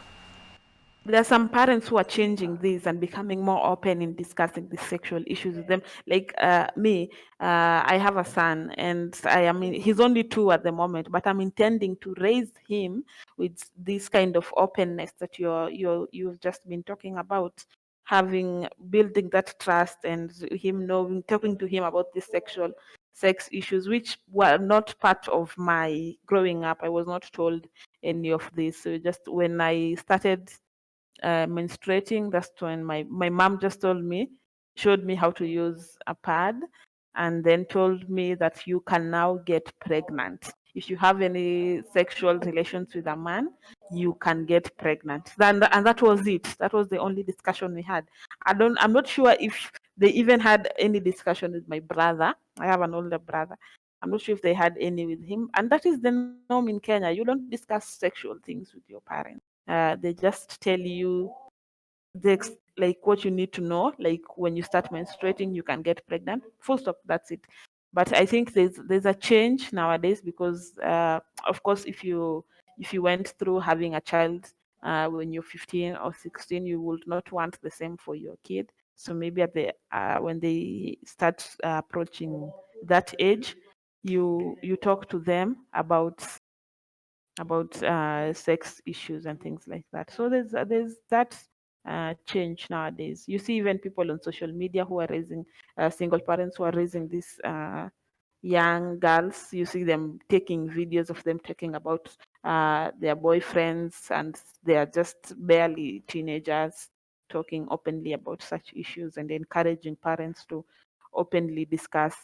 there are some parents who are changing this and becoming more open in discussing the sexual issues with them. Like me, I have a son, and he's only 2 at the moment, but I'm intending to raise him with this kind of openness that you've just been talking about, having building that trust, and him knowing, talking to him about the sex issues, which were not part of my growing up. I was not told any of this. So just when I started menstruating, that's when my mom just showed me how to use a pad, and then told me that you can now get pregnant. If you have any sexual relations with a man, you can get pregnant. And that was it. That was the only discussion we had. I'm not sure if they even had any discussion with my brother. I have an older brother. I'm not sure if they had any with him. And that is the norm in Kenya. You don't discuss sexual things with your parents. They just tell you like what you need to know. Like when you start menstruating, you can get pregnant. Full stop. That's it. But I think there's a change nowadays, because of course, if you went through having a child when you're 15 or 16, you would not want the same for your kid. So maybe when they start approaching that age, you talk to them about sex issues and things like that. So there's that change nowadays. You see even people on social media who are raising single parents who are raising these young girls. You see them taking videos of them talking about their boyfriends, and they are just barely teenagers, talking openly about such issues and encouraging parents to openly discuss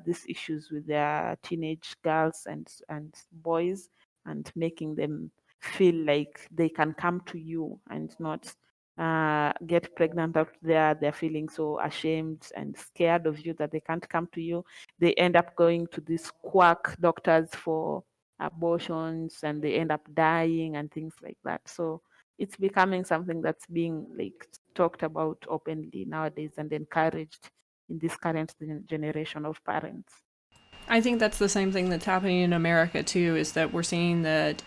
these issues with their teenage girls and boys, and making them feel like they can come to you and not get pregnant out there. They're feeling so ashamed and scared of you that they can't come to you. They end up going to these quack doctors for abortions, and they end up dying and things like that. So it's becoming something that's being like talked about openly nowadays and encouraged in this current generation of parents. I think that's the same thing that's happening in America too. Is that we're seeing that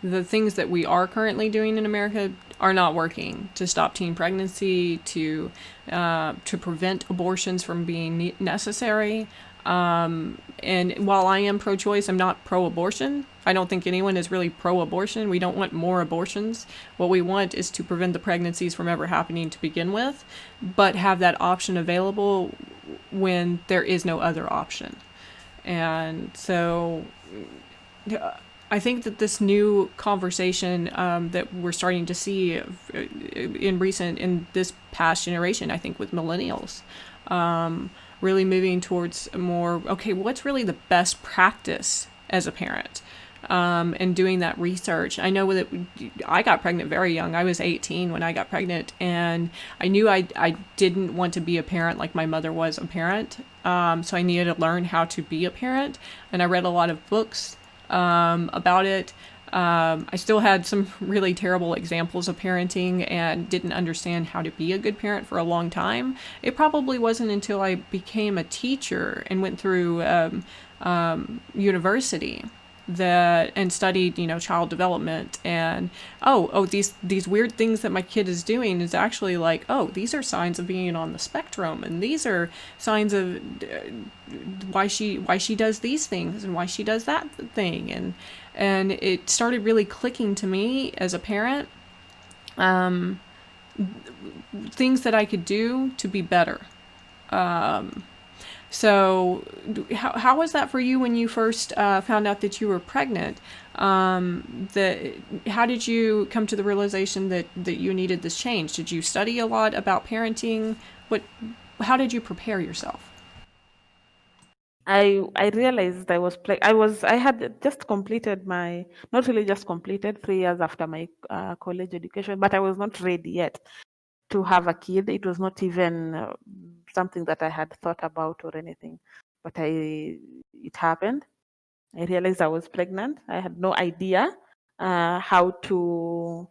the things that we are currently doing in America are not working to stop teen pregnancy, to prevent abortions from being necessary. And while I am pro-choice, I'm not pro-abortion. I don't think anyone is really pro-abortion. We don't want more abortions. What we want is to prevent the pregnancies from ever happening to begin with, but have that option available when there is no other option. And so I think that this new conversation that we're starting to see in this past generation, I think with millennials, really moving towards more, okay, what's really the best practice as a parent? And doing that research. I know that I got pregnant very young. I was 18 when I got pregnant, and I knew I didn't want to be a parent like my mother was a parent. So I needed to learn how to be a parent, and I read a lot of books about it. I still had some really terrible examples of parenting and didn't understand how to be a good parent for a long time. It probably wasn't until I became a teacher and went through university that and studied child development and these weird things that my kid is doing is actually like, oh, these are signs of being on the spectrum, and these are signs of why she does these things and why she does that thing. And it started really clicking to me as a parent, things that I could do to be better. So how was that for you when you first found out that you were pregnant? How did you come to the realization that you needed this change? Did you study a lot about parenting? How did you prepare yourself? I realized I had just completed my, not really just completed, 3 years after my college education, but I was not ready yet to have a kid. It was not even something that I had thought about or anything, but it happened. I realized I was pregnant. I had no idea how to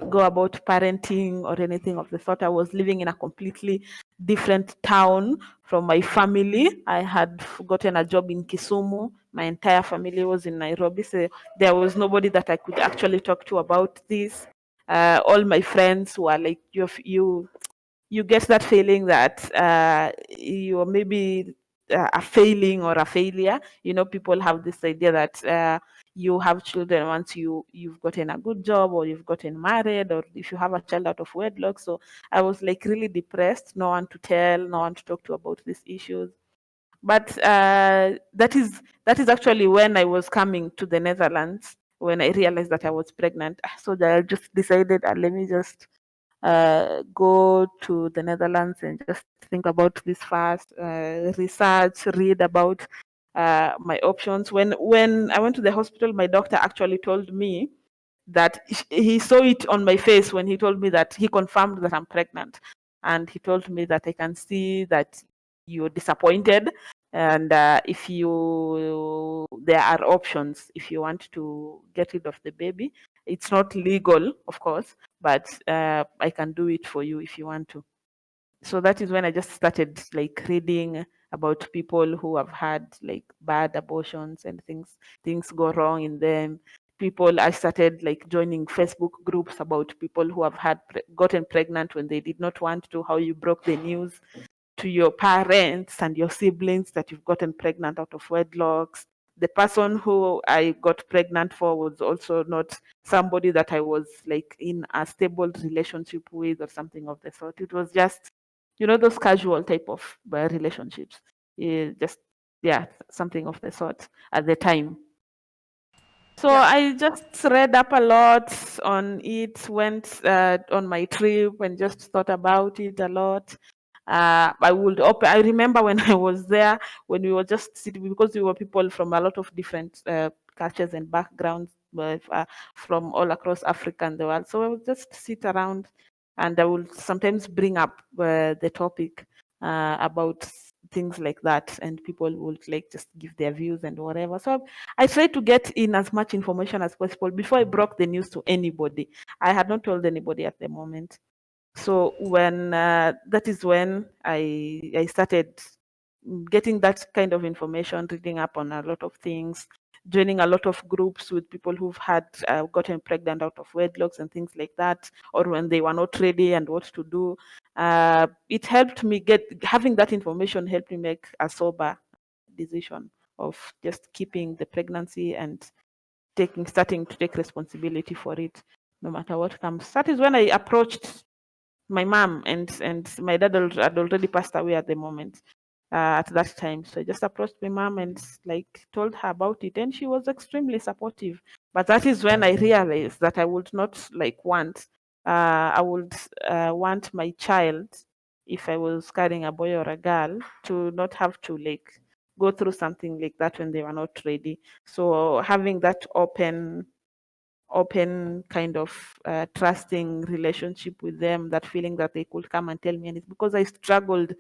go about parenting or anything of the sort. I was living in a completely different town from my family. I had gotten a job in Kisumu. My entire family was in Nairobi, so there was nobody that I could actually talk to about this. All my friends were like, you get that feeling that you're maybe a failing or a failure. People have this idea that you have children once you've gotten a good job or you've gotten married or if you have a child out of wedlock. So I was like really depressed, no one to tell, no one to talk to about these issues. But that is actually when I was coming to the Netherlands, when I realized that I was pregnant. So I just decided, let me just go to the Netherlands and just think about this first, research, read about my options. When I went to the hospital, my doctor actually told me that he saw it on my face when he told me that he confirmed that I'm pregnant. And he told me that I can see that you're disappointed. And if there are options if you want to get rid of the baby. It's not legal, of course, but I can do it for you if you want to. So that is when I just started like reading about people who have had like bad abortions and things go wrong in them. I started like joining Facebook groups about people who have gotten pregnant when they did not want to, how you broke the news to your parents and your siblings that you've gotten pregnant out of wedlocks. The person who I got pregnant for was also not somebody that I was like in a stable relationship with or something of the sort. It was just, those casual type of relationships. Just, yeah, something of the sort at the time. So Yeah. I just read up a lot on it, went on my trip and just thought about it a lot. I remember when I was there, when we were just sitting, because we were people from a lot of different cultures and backgrounds, from all across Africa and the world. So I would just sit around and I would sometimes bring up the topic about things like that, and people would like just give their views and whatever. So I tried to get in as much information as possible before I broke the news to anybody. I had not told anybody at the moment. So when that is when I started getting that kind of information, reading up on a lot of things, joining a lot of groups with people who've had gotten pregnant out of wedlocks and things like that, or when they were not ready and what to do. It helped me having that information helped me make a sober decision of just keeping the pregnancy and starting to take responsibility for it, no matter what comes. That is when I approached my mom, and my dad had already passed away at the moment, at that time. So I just approached my mom and like told her about it, and she was extremely supportive. But that is when I realized that I would not like I would want my child, if I was carrying a boy or a girl, to not have to like go through something like that when they were not ready. So having that open kind of trusting relationship with them, that feeling that they could come and tell me, and it's because I struggled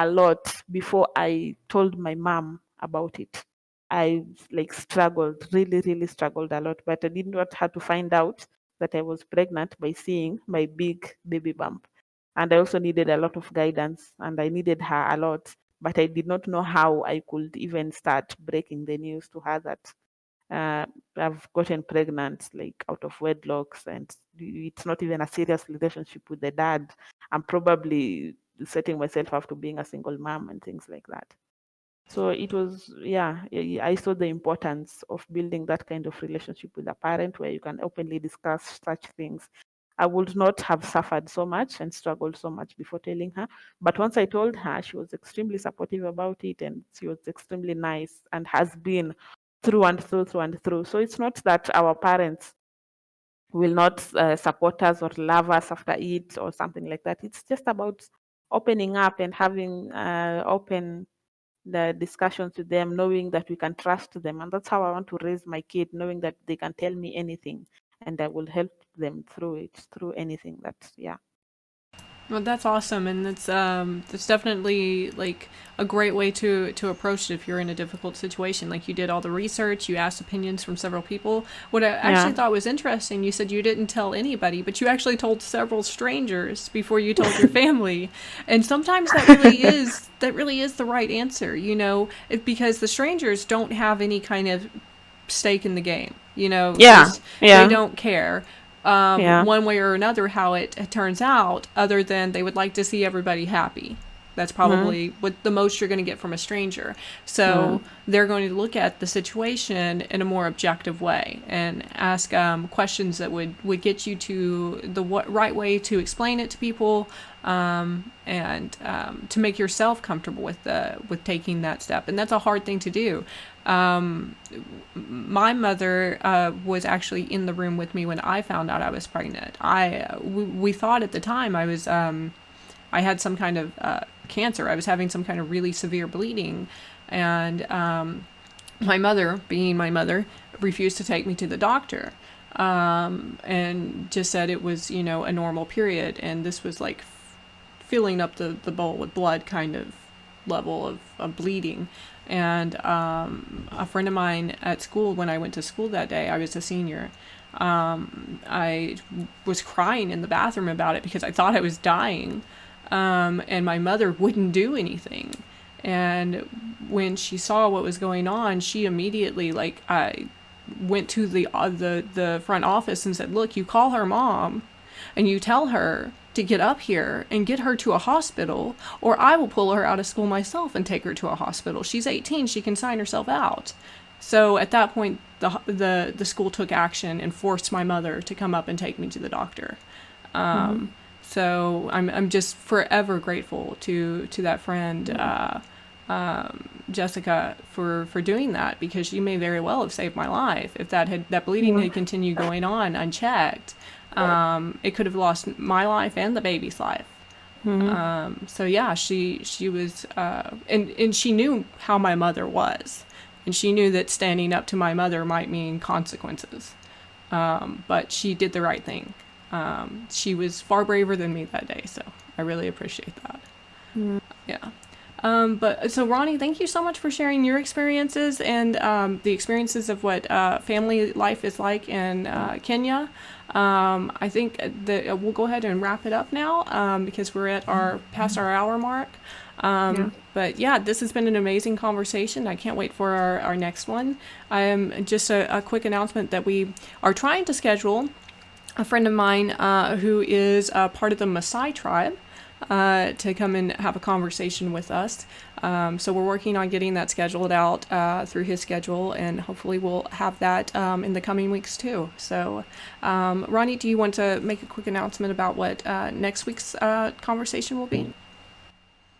a lot before I told my mom about it. I like struggled, really struggled a lot, but I did not have to find out that I was pregnant by seeing my big baby bump. And I also needed a lot of guidance, and I needed her a lot, but I did not know how I could even start breaking the news to her that uh, I've gotten pregnant like out of wedlocks, and it's not even a serious relationship with the dad. I'm probably setting myself up to being a single mom and things like that. So it was, yeah, I saw the importance of building that kind of relationship with a parent where you can openly discuss such things. I would not have suffered so much and struggled so much before telling her. But once I told her, she was extremely supportive about it, and she was extremely nice and has been through and through, through and through. So it's not that our parents will not support us or love us after it or something like that. It's just about opening up and having open the discussions with them, knowing that we can trust them. And that's how I want to raise my kid, knowing that they can tell me anything and I will help them through it, through anything that, yeah. Well, that's awesome, and that's definitely like a great way to approach it if you're in a difficult situation. Like you did all the research, you asked opinions from several people. What I actually Yeah. thought was interesting, you said you didn't tell anybody, but you actually told several strangers before you told your family. And sometimes that really is the right answer, because the strangers don't have any kind of stake in the game. Yeah. They Yeah. don't care Yeah. one way or another how it turns out, other than they would like to see everybody happy. That's Mm-hmm. probably what the most you're going to get from a stranger. So Mm. they're going to look at the situation in a more objective way and ask questions that would get you to the right way to explain it to people, and to make yourself comfortable with taking that step. And that's a hard thing to do. My mother was actually in the room with me when I found out I was pregnant. We thought at the time I had some kind of cancer. I was having some kind of really severe bleeding, and my mother, being my mother, refused to take me to the doctor, and just said it was a normal period, and this was like filling up the bowl with blood kind of level of bleeding. And a friend of mine at school, when I went to school that day, I was a senior. I was crying in the bathroom about it because I thought I was dying, and my mother wouldn't do anything. And when she saw what was going on, she immediately went to the front office and said, "Look, you call her mom, and you tell her to get up here and get her to a hospital, or I will pull her out of school myself and take her to a hospital. She's 18, she can sign herself out." So at that point, the school took action and forced my mother to come up and take me to the doctor. Mm-hmm. So I'm just forever grateful to that friend, Jessica, for doing that, because she may very well have saved my life if that bleeding had continued going on unchecked. It could have lost my life and the baby's life. Mm-hmm. So yeah, she was, and she knew how my mother was, and she knew that standing up to my mother might mean consequences. But she did the right thing. She was far braver than me that day, so I really appreciate that. Mm-hmm. Yeah. But so Roni, thank you so much for sharing your experiences and the experiences of what family life is like in Kenya. I think that we'll go ahead and wrap it up now because we're at our past our hour mark. But yeah, this has been an amazing conversation. I can't wait for our next one. Just a quick announcement that we are trying to schedule a friend of mine who is part of the Maasai tribe to come and have a conversation with us. So we're working on getting that scheduled out through his schedule, and hopefully we'll have that in the coming weeks too. So, Roni, do you want to make a quick announcement about what next week's conversation will be?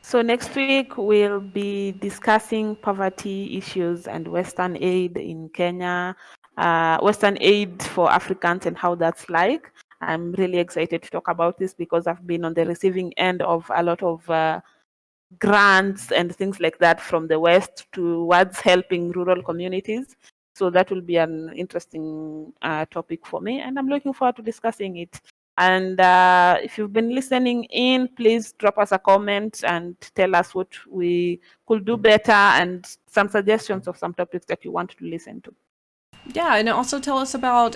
So next week we'll be discussing poverty issues and Western aid in Kenya, Western aid for Africans and how that's like. I'm really excited to talk about this because I've been on the receiving end of a lot of grants and things like that from the West towards helping rural communities. So that will be an interesting topic for me, and I'm looking forward to discussing it. And if you've been listening in, please drop us a comment and tell us what we could do better and some suggestions of some topics that you want to listen to. Yeah, and also tell us about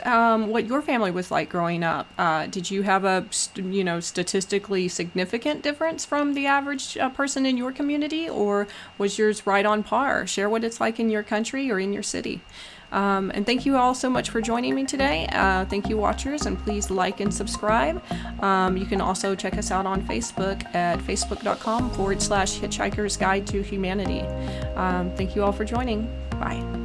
what your family was like growing up. Did you have a statistically significant difference from the average person in your community, or was yours right on par? Share what it's like in your country or in your city. And thank you all so much for joining me today. Thank you, watchers, and please like and subscribe. You can also check us out on Facebook at facebook.com/Hitchhiker's Guide to Humanity. Thank you all for joining. Bye.